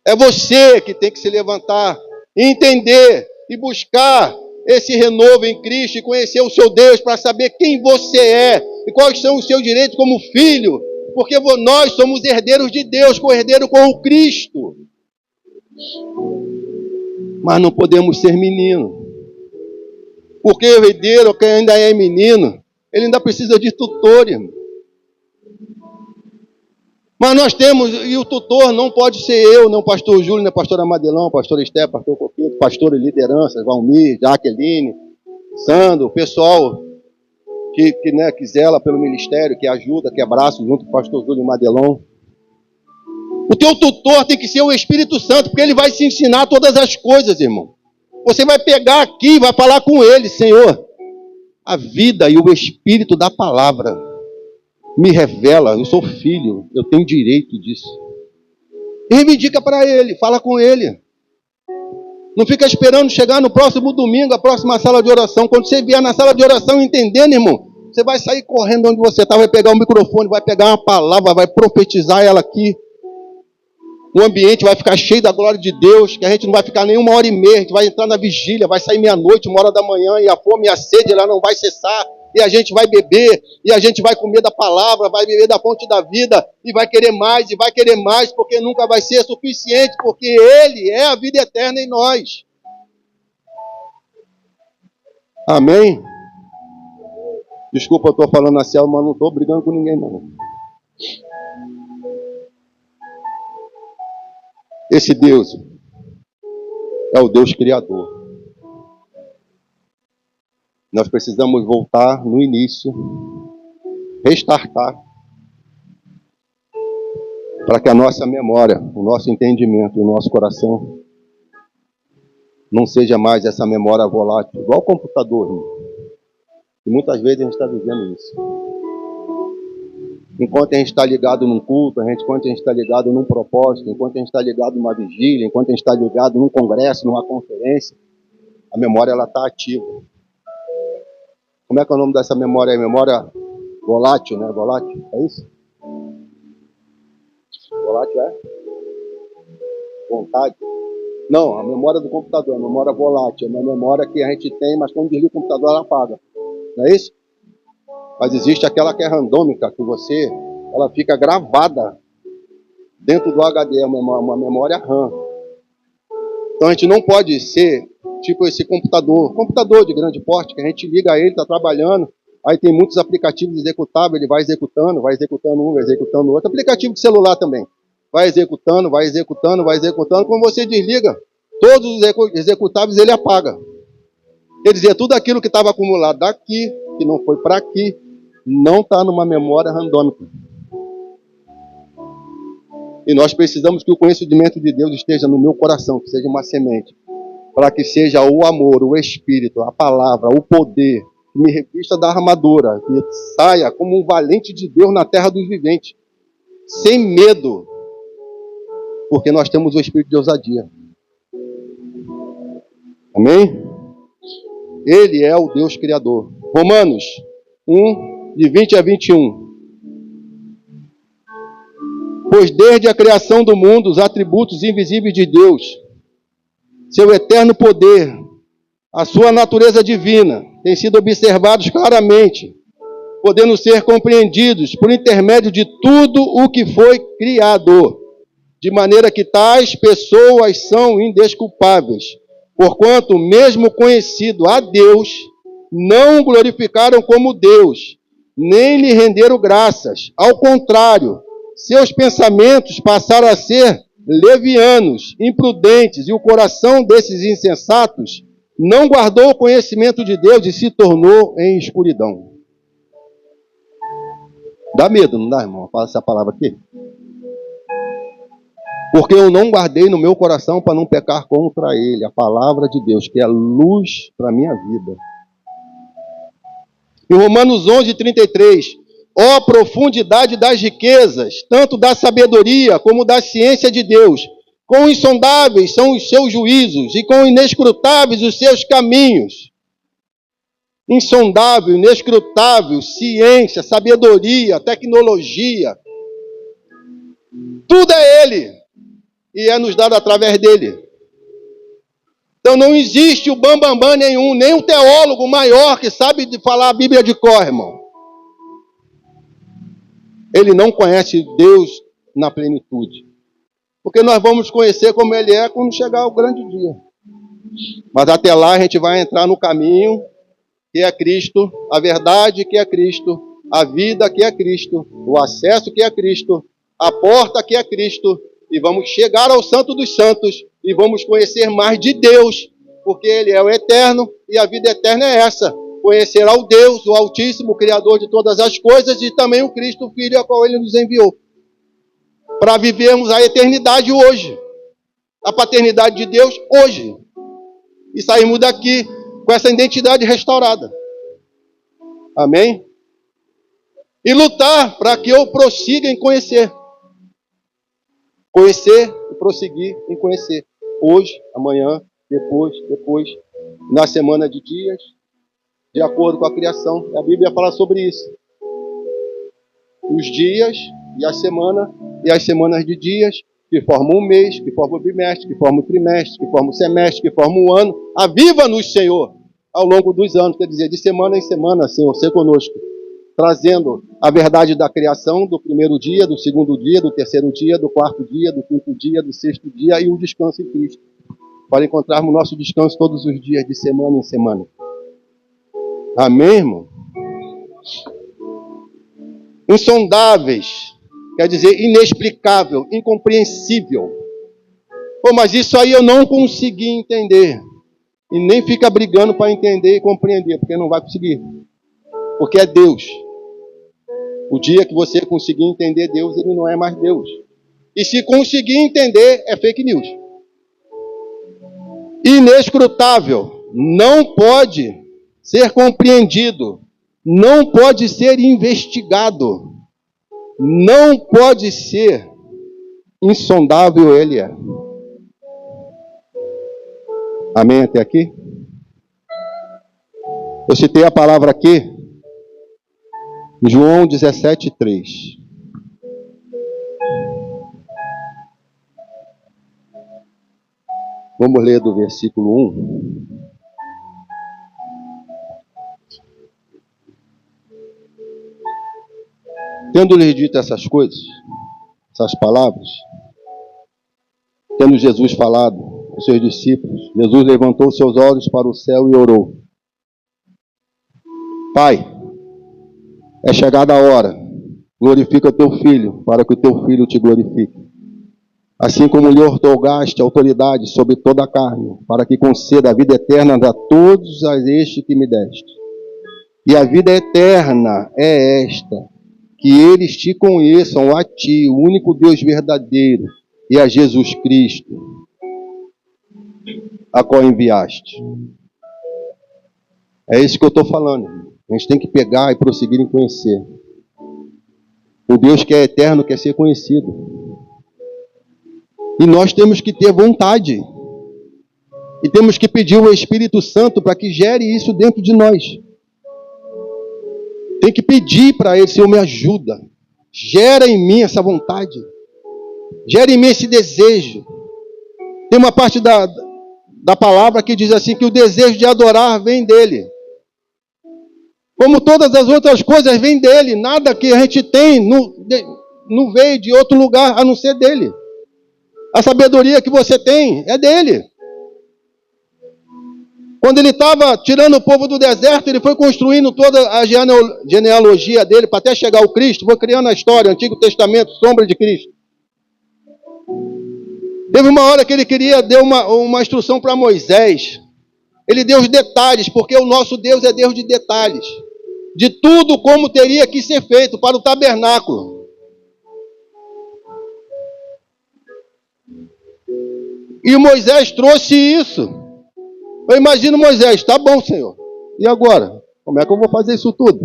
É você que tem que se levantar, entender e buscar esse renovo em Cristo e conhecer o seu Deus para saber quem você é e quais são os seus direitos como filho, porque nós somos herdeiros de Deus, co-herdeiro com o Cristo. Mas não podemos ser menino, porque o herdeiro que ainda é menino, ele ainda precisa de tutor, irmão. Mas nós temos, e o tutor não pode ser eu, nem o pastor Júlio, nem o pastor Amadelão, o pastor Esté, pastor Coqueto, pastor e liderança, Valmir, Jaqueline, Sandro, o pessoal que zela pelo ministério, que ajuda, que abraça junto com o pastor Júlio e Madelon. O teu tutor tem que ser o Espírito Santo, porque ele vai te ensinar todas as coisas, irmão. Você vai pegar aqui e vai falar com ele, Senhor, a vida e o Espírito da palavra me revela, eu sou filho, eu tenho direito disso. Reivindica para ele, fala com ele. Não fica esperando chegar no próximo domingo, a próxima sala de oração. Quando você vier na sala de oração entendendo, irmão, você vai sair correndo onde você está, vai pegar o microfone, vai pegar uma palavra, vai profetizar ela aqui. O ambiente vai ficar cheio da glória de Deus, que a gente não vai ficar nem 1h30, a gente vai entrar na vigília, vai sair meia-noite, 1h da manhã, e a fome e a sede ela não vai cessar. E a gente vai beber, e a gente vai comer da palavra, vai beber da fonte da vida, e vai querer mais, porque nunca vai ser suficiente, porque Ele é a vida eterna em nós. Amém? Desculpa, eu estou falando assim, mas não estou brigando com ninguém, não. Esse Deus é o Deus Criador. Nós precisamos voltar no início, restartar, para que a nossa memória, o nosso entendimento, o nosso coração não seja mais essa memória volátil, igual o computador, irmão. E muitas vezes a gente está vivendo isso. Enquanto a gente está ligado num culto, enquanto a gente está ligado num propósito, enquanto a gente está ligado numa vigília, enquanto a gente está ligado num congresso, numa conferência, a memória está ativa. Como é que é o nome dessa memória aí? Memória volátil, né? Volátil, é isso? Volátil é? Vontade? Não, a memória do computador, a memória volátil. É uma memória que a gente tem, mas quando desliga o computador ela apaga. Não é isso? Mas existe aquela que é randômica, que ela fica gravada dentro do HD, uma memória RAM. Então a gente não pode ser tipo esse computador de grande porte, que a gente liga a ele, está trabalhando, aí tem muitos aplicativos executáveis, ele vai executando um, vai executando outro. Aplicativo de celular também. Vai executando. Quando você desliga, todos os executáveis ele apaga. Quer dizer, tudo aquilo que estava acumulado daqui, que não foi para aqui, não está numa memória randômica. E nós precisamos que o conhecimento de Deus esteja no meu coração, que seja uma semente, para que seja o amor, o Espírito, a palavra, o poder, que me revista da armadura, que saia como um valente de Deus na terra dos viventes, sem medo, porque nós temos o Espírito de ousadia. Amém? Ele é o Deus Criador. Romanos 1, de 20 a 21. Pois desde a criação do mundo, os atributos invisíveis de Deus, seu eterno poder, a sua natureza divina, têm sido observados claramente, podendo ser compreendidos por intermédio de tudo o que foi criado, de maneira que tais pessoas são indesculpáveis, porquanto, mesmo conhecido a Deus, não o glorificaram como Deus, nem lhe renderam graças. Ao contrário, seus pensamentos passaram a ser levianos, imprudentes, e o coração desses insensatos não guardou o conhecimento de Deus e se tornou em escuridão. Dá medo, não dá, irmão? Fala essa palavra aqui. Porque eu não guardei no meu coração para não pecar contra ele, a palavra de Deus, que é luz para a minha vida. Em Romanos 11, 33, ó profundidade das riquezas, tanto da sabedoria como da ciência de Deus, quão insondáveis são os seus juízos e quão inescrutáveis os seus caminhos. Insondável, inescrutável, ciência, sabedoria, tecnologia, tudo é Ele. E é nos dado através dele. Então não existe o bambambam nenhum, nem um teólogo maior que sabe de falar a Bíblia de cor, irmão. Ele não conhece Deus na plenitude. Porque nós vamos conhecer como ele é quando chegar o grande dia. Mas até lá a gente vai entrar no caminho que é Cristo, a verdade que é Cristo, a vida que é Cristo, o acesso que é Cristo, a porta que é Cristo, e vamos chegar ao Santo dos Santos e vamos conhecer mais de Deus, porque Ele é o eterno e a vida eterna é essa: conhecer ao Deus, o Altíssimo, o Criador de todas as coisas, e também o Cristo, o Filho, a qual Ele nos enviou, para vivermos a eternidade hoje, a paternidade de Deus hoje, e sairmos daqui com essa identidade restaurada. Amém? E lutar para que eu prossiga em conhecer. Conhecer e prosseguir em conhecer. Hoje, amanhã, depois, na semana de dias, de acordo com a criação. A Bíblia fala sobre isso. Os dias e a semana, e as semanas de dias, que formam um mês, que formam o bimestre, que formam o trimestre, que formam o semestre, que formam o ano. Aviva-nos, Senhor, ao longo dos anos, quer dizer, de semana em semana, Senhor, ser conosco, trazendo a verdade da criação, do primeiro dia, do segundo dia, do terceiro dia, do quarto dia, do quinto dia, do sexto dia, e o descanso em Cristo, para encontrarmos nosso descanso todos os dias, de semana em semana. Amém, irmão? Insondáveis, quer dizer, inexplicável, incompreensível. Pô, mas isso aí eu não consegui entender. E nem fica brigando para entender e compreender, porque não vai conseguir. Porque é Deus. O dia que você conseguir entender Deus, ele não é mais Deus. E se conseguir entender, é fake news. Inescrutável. Não pode ser compreendido. Não pode ser investigado. Não pode ser insondável, ele é. Amém até aqui? Eu citei a palavra aqui, João 17:3. Vamos ler do versículo 1. Tendo-lhes dito essas coisas, essas palavras, tendo Jesus falado os seus discípulos, Jesus levantou seus olhos para o céu e orou: Pai, é chegada a hora, glorifica teu Filho, para que o teu Filho te glorifique. Assim como lhe outorgaste autoridade sobre toda a carne, para que conceda a vida eterna a todos estes que me deste. E a vida eterna é esta, que eles te conheçam a ti, o único Deus verdadeiro, e a Jesus Cristo, a qual enviaste. É isso que eu estou falando. A gente tem que pegar e prosseguir em conhecer. O Deus que é eterno quer ser conhecido. E nós temos que ter vontade. E temos que pedir o Espírito Santo para que gere isso dentro de nós. Tem que pedir para Ele: Senhor, me ajuda. Gera em mim essa vontade. Gera em mim esse desejo. Tem uma parte da palavra que diz assim, que o desejo de adorar vem dEle. Como todas as outras coisas vêm dEle. Nada que a gente tem não veio de outro lugar a não ser dEle. A sabedoria que você tem é dEle. Quando ele estava tirando o povo do deserto, ele foi construindo toda a genealogia dele para até chegar ao Cristo. Foi criando a história, Antigo Testamento, sombra de Cristo. Teve uma hora que ele deu uma instrução para Moisés. Ele deu os detalhes, porque o nosso Deus é Deus de detalhes. De tudo como teria que ser feito para o tabernáculo. E Moisés trouxe isso. Eu imagino Moisés: tá bom, Senhor. E agora? Como é que eu vou fazer isso tudo?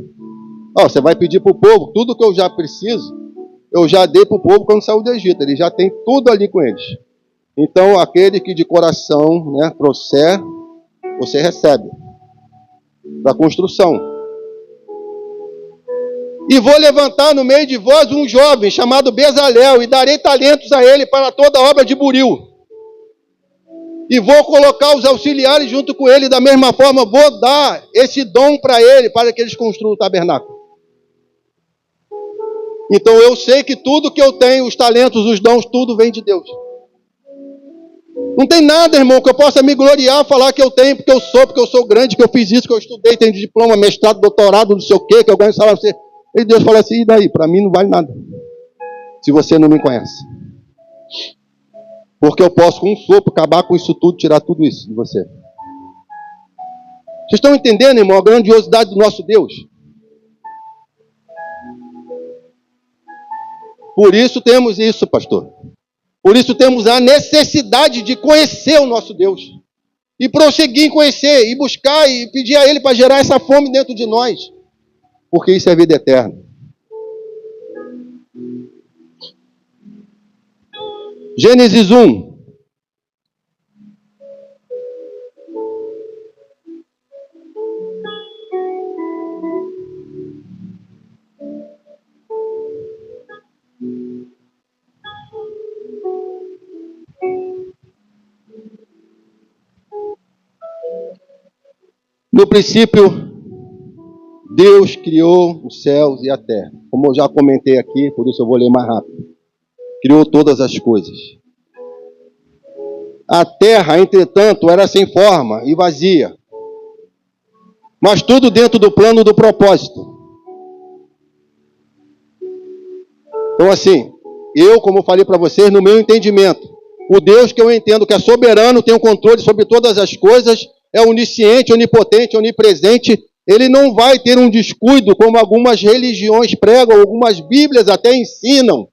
Você vai pedir para o povo tudo que eu já preciso. Eu já dei para o povo quando saiu do Egito. Ele já tem tudo ali com eles. Então, aquele que de coração, trouxer, você recebe. Para construção. E vou levantar no meio de vós um jovem chamado Bezalel, e darei talentos a ele para toda a obra de buril. E vou colocar os auxiliares junto com ele, da mesma forma vou dar esse dom para ele, para que eles construam o tabernáculo. Então eu sei que tudo que eu tenho, os talentos, os dons, tudo vem de Deus. Não tem nada, irmão, que eu possa me gloriar, falar que eu tenho, porque eu sou grande, que eu fiz isso, que eu estudei, tenho diploma, mestrado, doutorado, não sei o quê, que eu ganho salário. E Deus fala assim: e daí? Para mim não vale nada, se você não me conhece. Porque eu posso, com um sopro, acabar com isso tudo, tirar tudo isso de você. Vocês estão entendendo, irmão, a grandiosidade do nosso Deus? Por isso temos isso, pastor. Por isso temos a necessidade de conhecer o nosso Deus. E prosseguir em conhecer, e buscar, e pedir a Ele para gerar essa fome dentro de nós. Porque isso é vida eterna. Gênesis 1. No princípio, Deus criou os céus e a terra. Como eu já comentei aqui, por isso eu vou ler mais rápido. Criou todas as coisas. A terra, entretanto, era sem forma e vazia. Mas tudo dentro do plano do propósito. Então assim, eu, como eu falei para vocês, no meu entendimento, o Deus que eu entendo que é soberano, tem o controle sobre todas as coisas, é onisciente, onipotente, onipresente, ele não vai ter um descuido, como algumas religiões pregam, algumas bíblias até ensinam,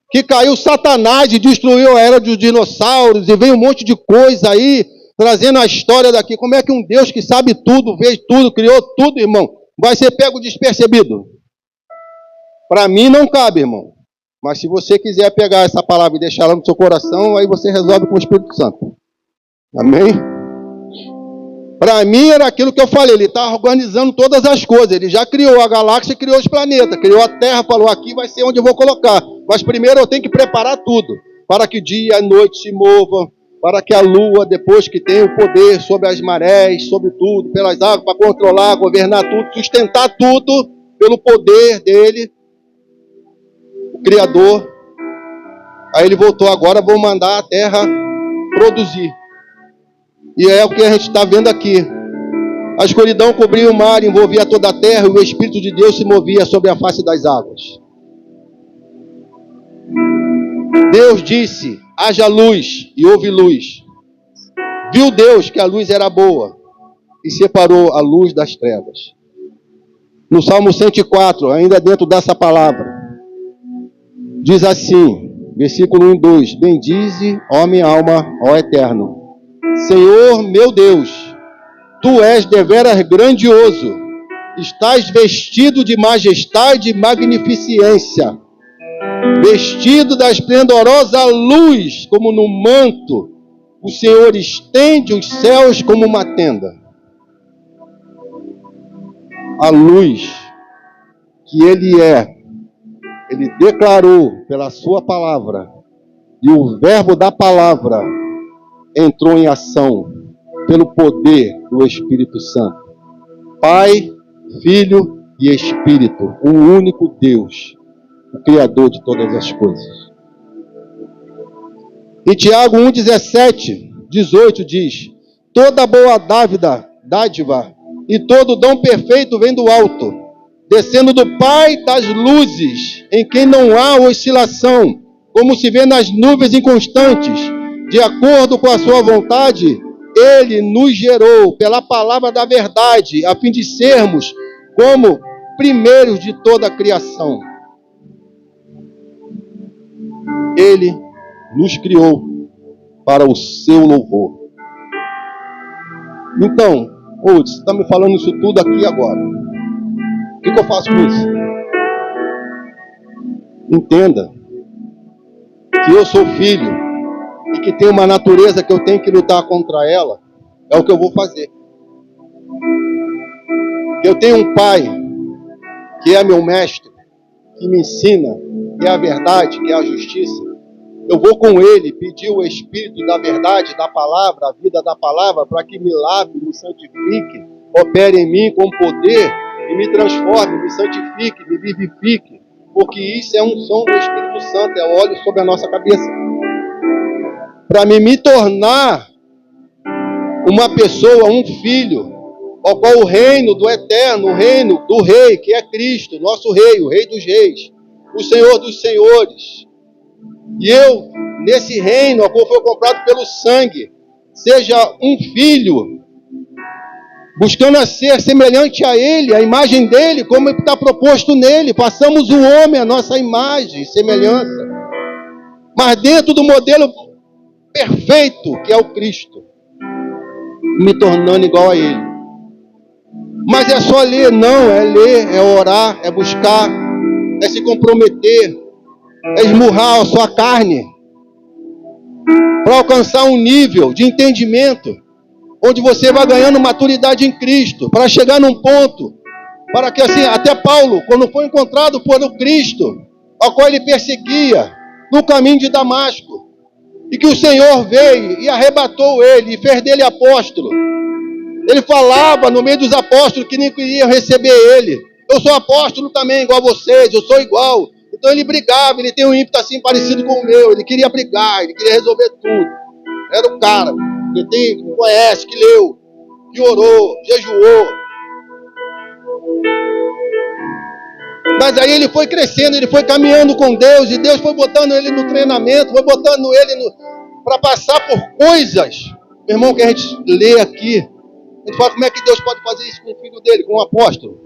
que caiu Satanás e destruiu a era dos dinossauros, e vem um monte de coisa aí, trazendo a história daqui. Como é que um Deus que sabe tudo, vê tudo, criou tudo, irmão, vai ser pego despercebido? Para mim não cabe, irmão. Mas se você quiser pegar essa palavra e deixar ela no seu coração, aí você resolve com o Espírito Santo. Amém? Para mim era aquilo que eu falei, ele está organizando todas as coisas. Ele já criou a galáxia, criou os planetas, criou a Terra, falou: aqui vai ser onde eu vou colocar. Mas primeiro eu tenho que preparar tudo, para que dia e noite se movam, para que a lua, depois que tem o poder sobre as marés, sobre tudo, pelas águas, para controlar, governar tudo, sustentar tudo pelo poder dele, o Criador. Aí ele voltou: agora vou mandar a terra produzir. E é o que a gente está vendo aqui. A escuridão cobria o mar, envolvia toda a terra, e o Espírito de Deus se movia sobre a face das águas. Deus disse: haja luz, e houve luz. Viu Deus que a luz era boa, e separou a luz das trevas. No Salmo 104, ainda dentro dessa palavra, diz assim, versículo 1 e 2: bendize, ó minha alma, ó Eterno. Senhor meu Deus, Tu és deveras grandioso, estás vestido de majestade e magnificência, vestido da esplendorosa luz, como no manto, o Senhor estende os céus como uma tenda. A luz que Ele declarou pela sua palavra, e o verbo da palavra entrou em ação pelo poder do Espírito Santo. Pai, Filho e Espírito, um único Deus, o Criador de todas as coisas. Em Tiago 1, 17, 18 diz: toda boa dádiva e todo dom perfeito vem do alto, descendo do Pai das luzes, em quem não há oscilação, como se vê nas nuvens inconstantes. De acordo com a sua vontade, Ele nos gerou pela palavra da verdade, a fim de sermos como primeiros de toda a criação. Ele nos criou para o seu louvor. Então, você está me falando isso tudo aqui agora. O que eu faço com isso? Entenda que eu sou filho e que tem uma natureza que eu tenho que lutar contra ela. É o que eu vou fazer. Eu tenho um pai que é meu mestre, que me ensina, que é a verdade, que é a justiça. Eu vou com ele pedir o Espírito da verdade, da palavra, a vida da palavra, para que me lave, me santifique, opere em mim com poder e me transforme, me santifique, me vivifique. Porque isso é unção do Espírito Santo, é óleo sobre a nossa cabeça. Para me tornar uma pessoa, um filho, ao qual o reino do eterno, o reino do rei, que é Cristo, nosso rei, o rei dos reis, o Senhor dos senhores. E eu, nesse reino, ao qual foi comprado pelo sangue, seja um filho, buscando a ser semelhante a ele, a imagem dele, como está proposto nele. Passamos o homem, a nossa imagem, semelhança, mas dentro do modelo perfeito, que é o Cristo, me tornando igual a ele. Mas é só ler? Não, é ler, é orar, é buscar, é se comprometer, é esmurrar a sua carne, para alcançar um nível de entendimento, onde você vai ganhando maturidade em Cristo, para chegar num ponto, para que assim, até Paulo, quando foi encontrado por o Cristo, ao qual ele perseguia, no caminho de Damasco, e que o Senhor veio e arrebatou ele, e fez dele apóstolo. Ele falava no meio dos apóstolos que nem queriam receber ele. Eu sou apóstolo também, igual a vocês, eu sou igual. Então ele brigava, ele tem um ímpeto assim parecido com o meu, ele queria brigar, ele queria resolver tudo. Era o cara que conhece, que leu, que orou, jejuou. Mas aí ele foi crescendo, ele foi caminhando com Deus, e Deus foi botando ele no treinamento, foi botando ele para passar por coisas. Meu irmão, que a gente lê aqui, a gente fala como é que Deus pode fazer isso com o filho dele, com o apóstolo.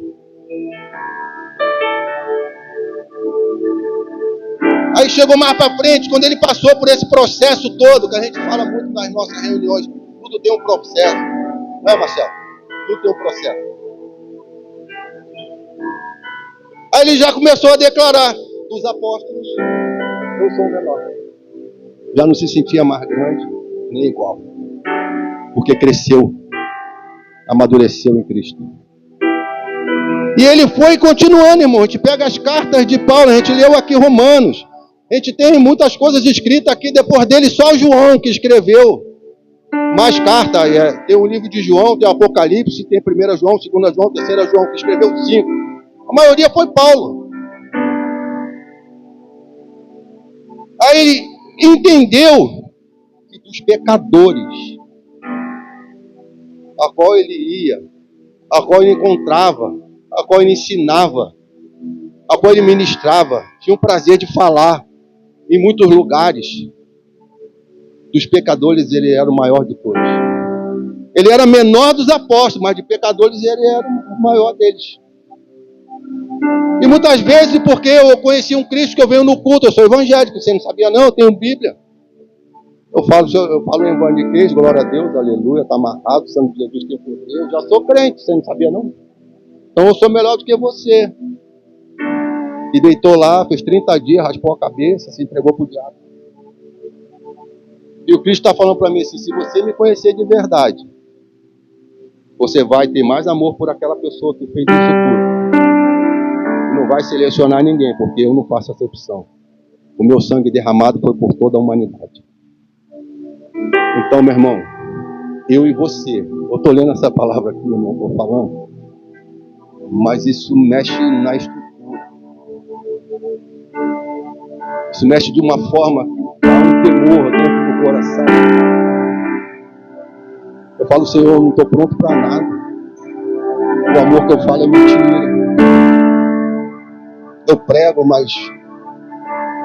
Aí chegou mais para frente, quando ele passou por esse processo todo, que a gente fala muito nas nossas reuniões, tudo tem um processo. Não é, Marcelo? Tudo tem um processo. Aí ele já começou a declarar: dos apóstolos, eu sou o menor. Já não se sentia mais grande, nem igual. Porque cresceu, amadureceu em Cristo. E ele foi continuando, irmão. A gente pega as cartas de Paulo, a gente leu aqui Romanos. A gente tem muitas coisas escritas aqui, depois dele só João que escreveu mais cartas. Tem o livro de João, tem o Apocalipse, tem 1 João, 2 João, 3 João, que escreveu 5. A maioria foi Paulo. Aí ele entendeu que dos pecadores a qual ele ia, a qual ele encontrava, a qual ele ensinava, a qual ele ministrava. Tinha o prazer de falar em muitos lugares. Dos pecadores ele era o maior de todos. Ele era menor dos apóstolos, mas de pecadores ele era o maior deles. E muitas vezes, porque eu conheci um Cristo que eu venho no culto, eu sou evangélico, você não sabia não, eu tenho Bíblia. Eu falo em evangélico, glória a Deus, aleluia, está amarrado, o sangue de Jesus tem poder. Eu já sou crente, você não sabia não? Então eu sou melhor do que você. E deitou lá, fez 30 dias, raspou a cabeça, se entregou para o diabo. E o Cristo está falando para mim assim, se você me conhecer de verdade, você vai ter mais amor por aquela pessoa que fez isso tudo. Não vai selecionar ninguém, porque eu não faço acepção. O meu sangue derramado foi por toda a humanidade. Então, meu irmão, eu e você, eu estou lendo essa palavra aqui, irmão, estou falando, mas isso mexe na estrutura. Isso mexe de uma forma que dá um temor dentro do coração. Eu falo, Senhor, eu não estou pronto para nada. O amor que eu falo é mentira. Eu prego, mas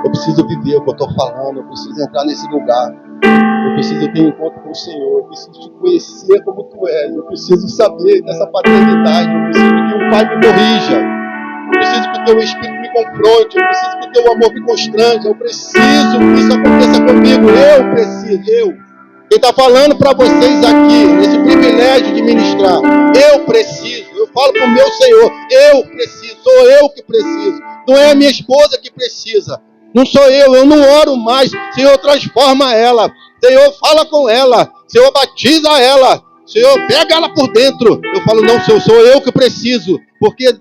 eu preciso viver o que eu estou falando. Eu preciso entrar nesse lugar. Eu preciso ter um encontro com o Senhor. Eu preciso te conhecer como Tu és. Eu preciso saber dessa paternidade. Eu preciso que um Pai me corrija. Eu preciso que o Teu Espírito me confronte. Eu preciso que o Teu amor me constrange. Eu preciso que isso aconteça comigo. Eu preciso. Quem está falando para vocês aqui, nesse privilégio de ministrar, eu preciso. Eu falo para o meu Senhor, eu preciso. Sou eu que preciso. Não é a minha esposa que precisa. Não sou eu não oro mais. Senhor, transforma ela. Senhor, fala com ela. Senhor, batiza ela. Senhor, pega ela por dentro. Eu falo, não, Senhor, sou eu que preciso. Porque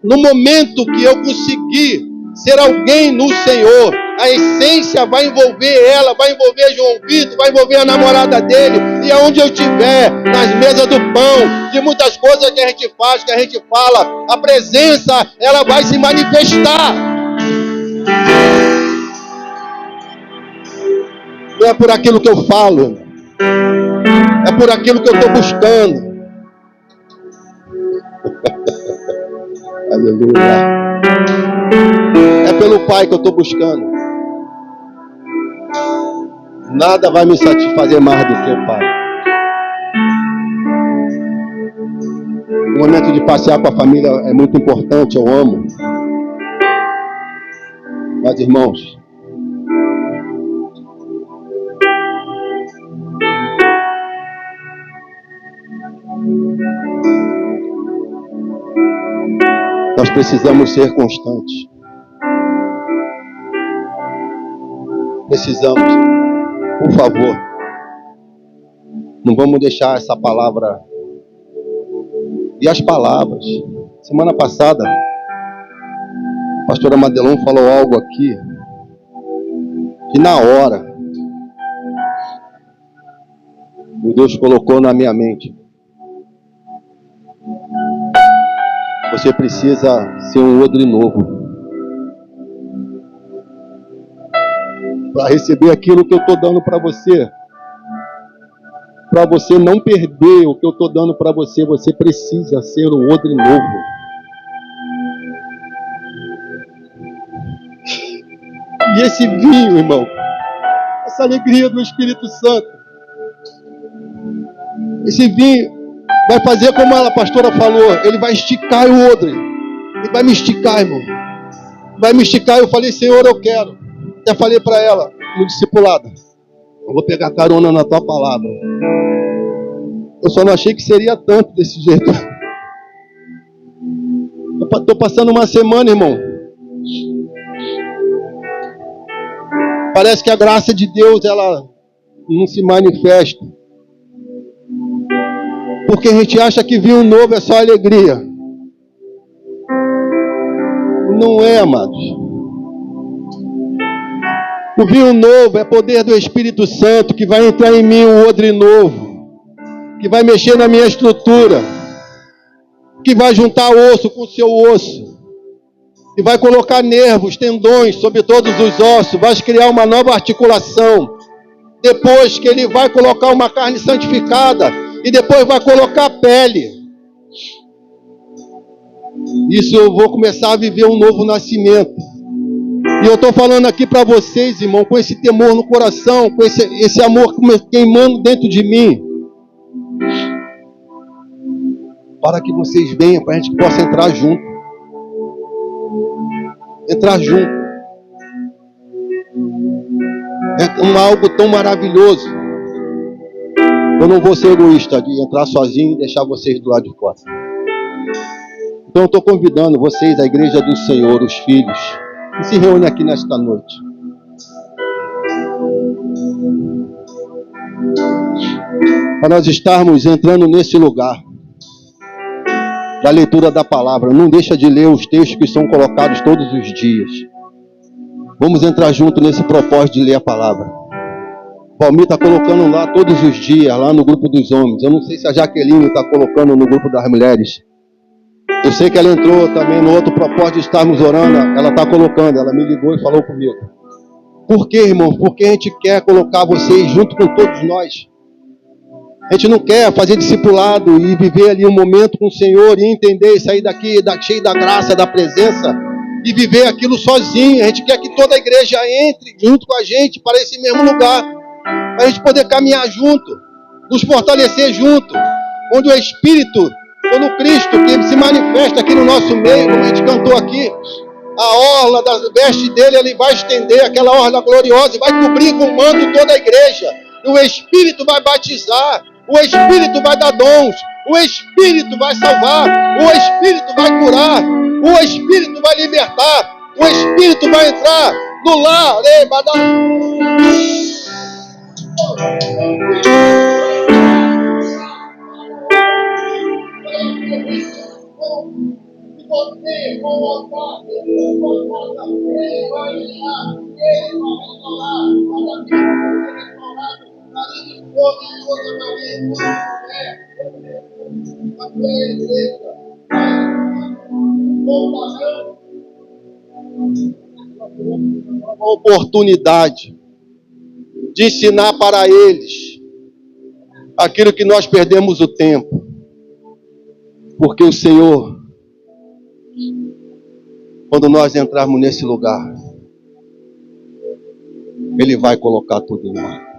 no momento que eu conseguir ser alguém no Senhor, a essência vai envolver ela, vai envolver João Vitor, vai envolver a namorada dele. E aonde eu estiver, nas mesas do pão, de muitas coisas que a gente faz, que a gente fala, a presença, ela vai se manifestar. Não é por aquilo que eu falo, é por aquilo que eu estou buscando. Aleluia. É pelo Pai que eu estou buscando. Nada vai me satisfazer mais do que o Pai. O momento de passear com a família é muito importante, eu amo. Mas, irmãos, nós precisamos ser constantes. Precisamos, por favor, não vamos deixar essa palavra. E as palavras. Semana passada, a pastora Madelon falou algo aqui, que na hora, o Deus colocou na minha mente. Você precisa ser um odre novo para receber aquilo que eu estou dando para você. Para você não perder o que eu estou dando para você, você precisa ser um odre novo. E esse vinho, irmão, essa alegria do Espírito Santo, esse vinho vai fazer como a pastora falou, ele vai esticar o odre. Ele vai me esticar, irmão. Vai me esticar. Eu falei, Senhor, eu quero. Até falei para ela, no discipulado, eu vou pegar carona na tua palavra. Eu só não achei que seria tanto desse jeito. Eu estou passando uma semana, irmão. Parece que a graça de Deus, ela não se manifesta. Porque a gente acha que vinho novo é só alegria. Não é, amados. O vinho novo é poder do Espírito Santo que vai entrar em mim, um odre novo. Que vai mexer na minha estrutura. Que vai juntar osso com o seu osso. Que vai colocar nervos, tendões sobre todos os ossos. Vai criar uma nova articulação. Depois que ele vai colocar uma carne santificada. e depois vai colocar a pele. Isso eu vou começar a viver um novo nascimento. E eu estou falando aqui para vocês, irmão, com esse temor no coração, com esse amor queimando dentro de mim, para que vocês venham, para a gente possa entrar junto. Entrar junto. É algo tão maravilhoso. Eu não vou ser egoísta de entrar sozinho e deixar vocês do lado de fora. Então eu estou convidando vocês, a igreja do Senhor, os filhos, que se reúnem aqui nesta noite. Para nós estarmos entrando nesse lugar da leitura da palavra. Não deixa de ler os textos que são colocados todos os dias. Vamos entrar junto nesse propósito de ler a palavra. O Palmir está colocando lá todos os dias, lá no grupo dos homens. Eu não sei se a Jaqueline está colocando no grupo das mulheres. Eu sei que ela entrou também no outro propósito de estarmos orando. Ela está colocando, ela me ligou e falou comigo. Por quê, irmão? Porque a gente quer colocar vocês junto com todos nós. A gente não quer fazer discipulado e viver ali um momento com o Senhor e entender e sair daqui cheio da graça, da presença e viver aquilo sozinho. A gente quer que toda a igreja entre junto com a gente para esse mesmo lugar, para a gente poder caminhar junto, nos fortalecer junto, onde o Espírito, quando o Cristo que se manifesta aqui no nosso meio, como a gente cantou aqui, a orla da veste dele, ele vai estender aquela orla gloriosa e vai cobrir com o manto toda a igreja. E o Espírito vai batizar, o Espírito vai dar dons, o Espírito vai salvar, o Espírito vai curar, o Espírito vai libertar, o Espírito vai entrar no lar. Uma oportunidade de ensinar para eles aquilo que nós perdemos o tempo, porque o Senhor, quando nós entrarmos nesse lugar, Ele vai colocar tudo em ordem.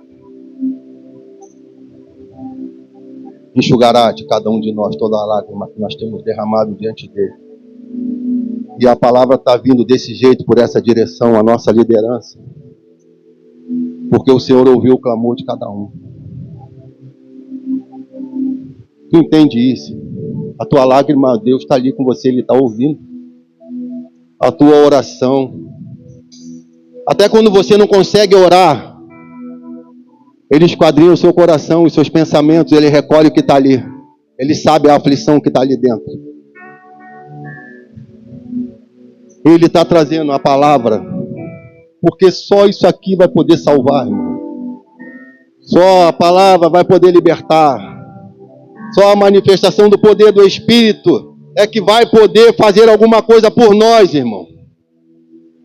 Enxugará de cada um de nós toda a lágrima que nós temos derramado diante dele. E a palavra está vindo desse jeito, por essa direção, a nossa liderança, porque o Senhor ouviu o clamor de cada um. Tu entende isso? A tua lágrima, Deus está ali com você, Ele está ouvindo a tua oração. Até quando você não consegue orar, Ele esquadrinha o seu coração, os seus pensamentos, Ele recolhe o que está ali. Ele sabe a aflição que está ali dentro. Ele está trazendo a palavra, porque só isso aqui vai poder salvar, irmão. Só a palavra vai poder libertar. Só a manifestação do poder do Espírito é que vai poder fazer alguma coisa por nós, irmão.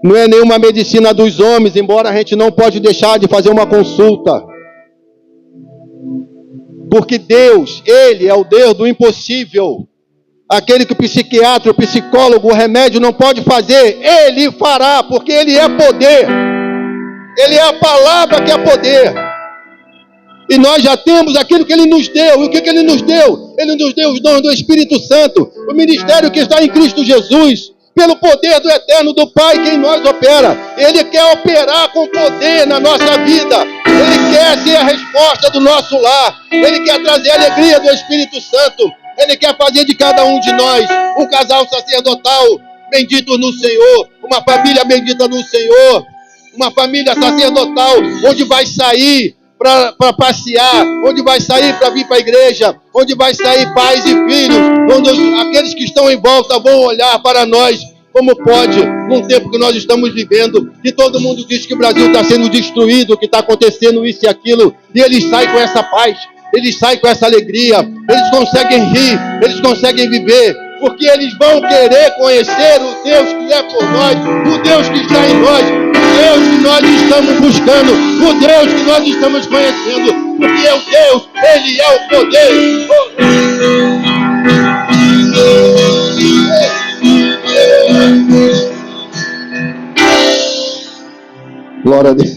Não é nenhuma medicina dos homens, embora a gente não pode deixar de fazer uma consulta. Porque Deus, Ele é o Deus do impossível. Aquele que o psiquiatra, o psicólogo, o remédio não pode fazer, Ele fará, porque Ele é poder. Ele é a palavra que é poder. E nós já temos aquilo que Ele nos deu. E o que Ele nos deu? Ele nos deu os dons do Espírito Santo, o ministério que está em Cristo Jesus, pelo poder do eterno do Pai que em nós opera. Ele quer operar com poder na nossa vida. Ele quer ser a resposta do nosso lar. Ele quer trazer a alegria do Espírito Santo. Ele quer fazer de cada um de nós um casal sacerdotal bendito no Senhor, uma família bendita no Senhor, uma família sacerdotal onde vai sair para passear, onde vai sair para vir para a igreja, onde vai sair pais e filhos, onde aqueles que estão em volta vão olhar para nós. Como pode, num tempo que nós estamos vivendo, que todo mundo diz que o Brasil está sendo destruído, que está acontecendo isso e aquilo, e eles saem com essa paz, eles saem com essa alegria, eles conseguem rir, eles conseguem viver, porque eles vão querer conhecer o Deus que é por nós, o Deus que está em nós, Deus que nós estamos buscando, o Deus que nós estamos conhecendo, porque é o Deus, Ele é o poder. Glória a Deus.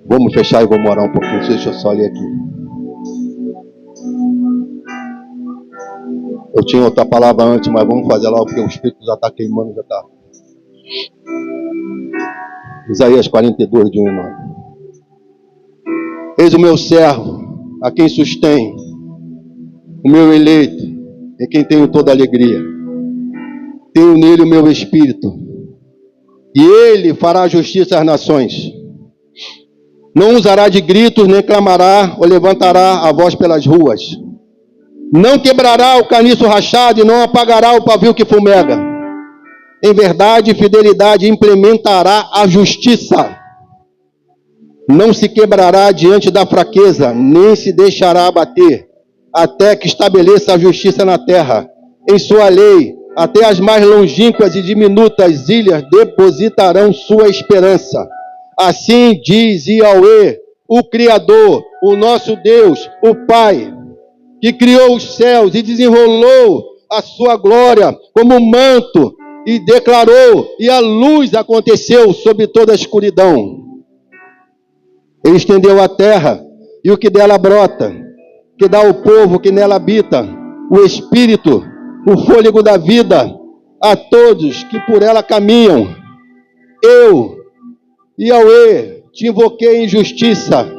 Vamos fechar e vamos orar um pouquinho. Deixa eu só ler aqui. Eu tinha outra palavra antes, mas vamos fazer lá, porque o Espírito já está queimando, já está. Isaías 42, de 1 e 9. Eis o meu servo, a quem sustém, o meu eleito, em quem tenho toda alegria. Tenho nele o meu espírito, e ele fará justiça às nações. Não usará de gritos, nem clamará, ou levantará a voz pelas ruas. Não quebrará o caniço rachado, e não apagará o pavio que fumega. Em verdade e fidelidade implementará a justiça. Não se quebrará diante da fraqueza, nem se deixará abater, até que estabeleça a justiça na terra. Em sua lei, até as mais longínquas e diminutas ilhas depositarão sua esperança. Assim diz Yahweh, o Criador, o nosso Deus, o Pai, que criou os céus e desenrolou a sua glória como um manto e declarou, e a luz aconteceu sobre toda a escuridão. Ele estendeu a terra e o que dela brota, que dá ao povo que nela habita, o espírito, o fôlego da vida, a todos que por ela caminham. Eu, Yahweh, te invoquei em justiça,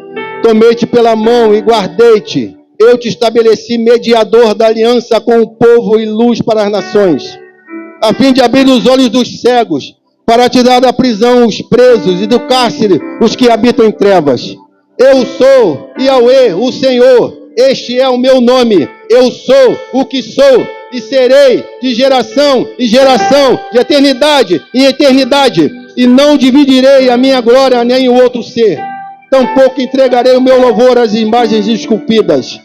tomei-te pela mão e guardei-te. Eu te estabeleci mediador da aliança com o povo e luz para as nações, a fim de abrir os olhos dos cegos, para tirar da prisão os presos e do cárcere os que habitam em trevas. Eu sou Yahweh, o Senhor, este é o meu nome. Eu sou o que sou e serei de geração em geração, de eternidade em eternidade, e não dividirei a minha glória nem o outro ser. Tampouco entregarei o meu louvor às imagens esculpidas.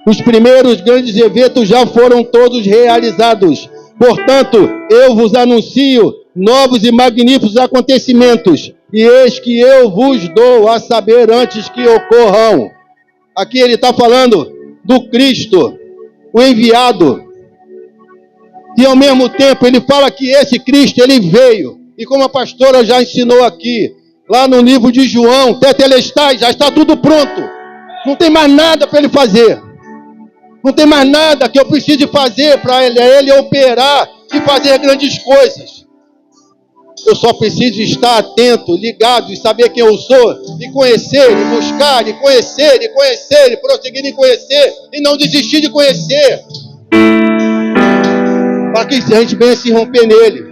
Os primeiros grandes eventos já foram todos realizados. Portanto, eu vos anuncio novos e magníficos acontecimentos, e eis que eu vos dou a saber antes que ocorram. Aqui ele está falando do Cristo, o enviado. E ao mesmo tempo ele fala que esse Cristo, ele veio. E como a pastora já ensinou aqui, lá no livro de João, Tetelestai, já está tudo pronto. Não tem mais nada para ele fazer. Não tem mais nada que eu precise fazer para ele operar e fazer grandes coisas. Eu só preciso estar atento, ligado e saber quem eu sou, e conhecer, e buscar, e conhecer, e prosseguir em conhecer, e não desistir de conhecer. Para que a gente venha se romper nele.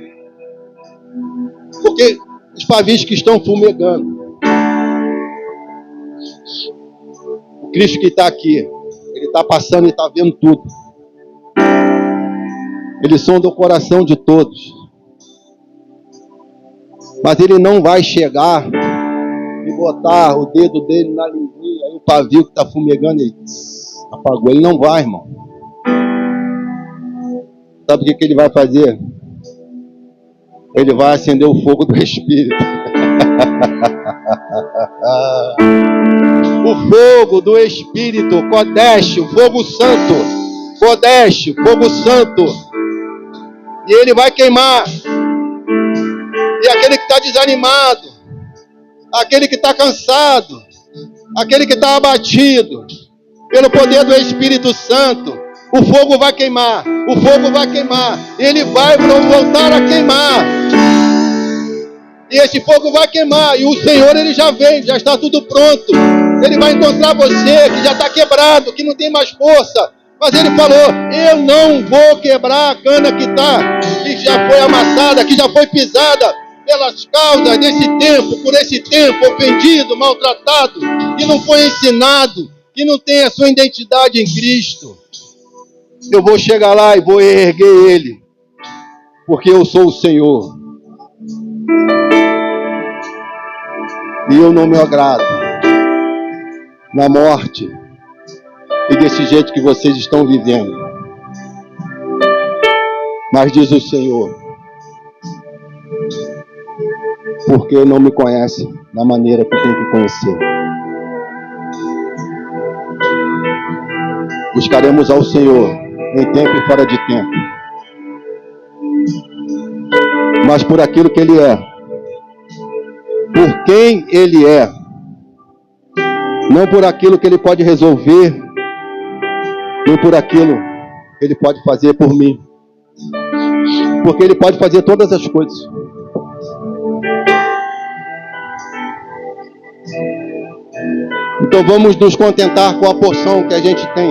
Porque os pavis que estão fumegando. O Cristo que está aqui, ele está passando e está vendo tudo. Ele sonda o coração de todos. Mas ele não vai chegar e botar o dedo dele na linguinha, aí o pavio que está fumegando, ele apagou. Ele não vai, irmão. Sabe o que ele vai fazer? Ele vai acender o fogo do Espírito. O fogo do Espírito, Kodesh, o fogo santo. Kodesh, fogo santo. E ele vai queimar. E aquele que está desanimado, aquele que está cansado, aquele que está abatido, pelo poder do Espírito Santo, o fogo vai queimar, o fogo vai queimar, ele vai voltar a queimar, e esse fogo vai queimar, e o Senhor, ele já veio, já está tudo pronto, ele vai encontrar você, que já está quebrado, que não tem mais força, mas ele falou, eu não vou quebrar a cana que já foi amassada, que já foi pisada, pelas causas desse tempo, por esse tempo ofendido, maltratado, que não foi ensinado, que não tem a sua identidade em Cristo. Eu vou chegar lá e vou erguer ele, porque eu sou o Senhor. E eu não me agrado na morte e desse jeito que vocês estão vivendo. Mas diz o Senhor, porque não me conhece da maneira que tem que conhecer. Buscaremos ao Senhor em tempo e fora de tempo, mas por aquilo que Ele é, por quem Ele é, não por aquilo que Ele pode resolver, nem por aquilo que Ele pode fazer por mim, porque Ele pode fazer todas as coisas. Então vamos nos contentar com a porção que a gente tem.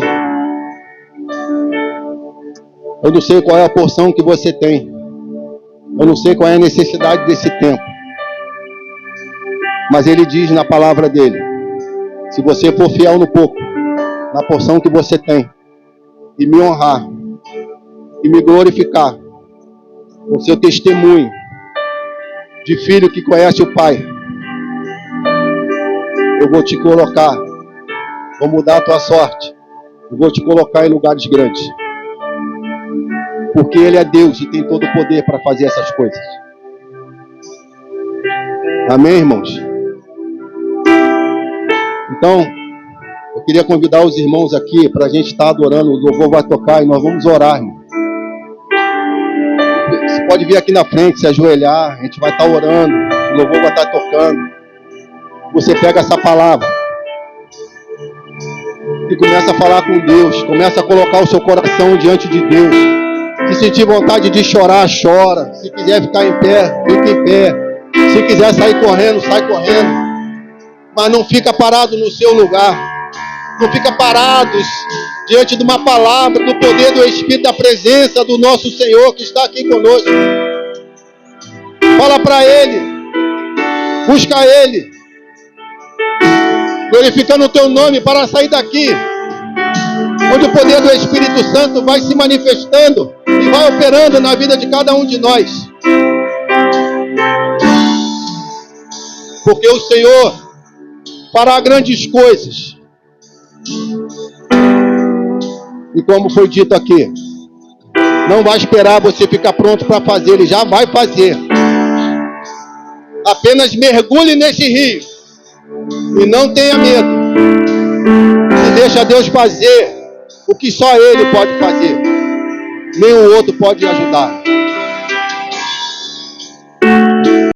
Eu não sei qual é a porção que você tem. Eu não sei qual é a necessidade desse tempo. Mas Ele diz na palavra dele: se você for fiel no pouco, na porção que você tem, e me honrar, e me glorificar, com seu testemunho de filho que conhece o Pai, eu vou te colocar, vou mudar a tua sorte, eu vou te colocar em lugares grandes. Porque Ele é Deus e tem todo o poder para fazer essas coisas. Amém, irmãos? Então, eu queria convidar os irmãos aqui para a gente estar adorando. O louvor vai tocar e nós vamos orar, irmão. Você pode vir aqui na frente, se ajoelhar, a gente vai estar orando, o louvor vai estar tocando. Você pega essa palavra e começa a falar com Deus, começa a colocar o seu coração diante de Deus. Se sentir vontade de chorar, chora. Se quiser ficar em pé, fica em pé. Se quiser sair correndo, sai correndo. Mas não fica parado no seu lugar. Não fica parado diante de uma palavra, do poder do Espírito, da presença do nosso Senhor que está aqui conosco. Fala para Ele. Busca Ele. Glorificando o teu nome para sair daqui, onde o poder do Espírito Santo vai se manifestando e vai operando na vida de cada um de nós. Porque o Senhor fará grandes coisas. E como foi dito aqui, não vai esperar você ficar pronto para fazer, Ele já vai fazer. Apenas mergulhe nesse rio e não tenha medo. E deixa Deus fazer o que só Ele pode fazer. Nenhum outro pode ajudar.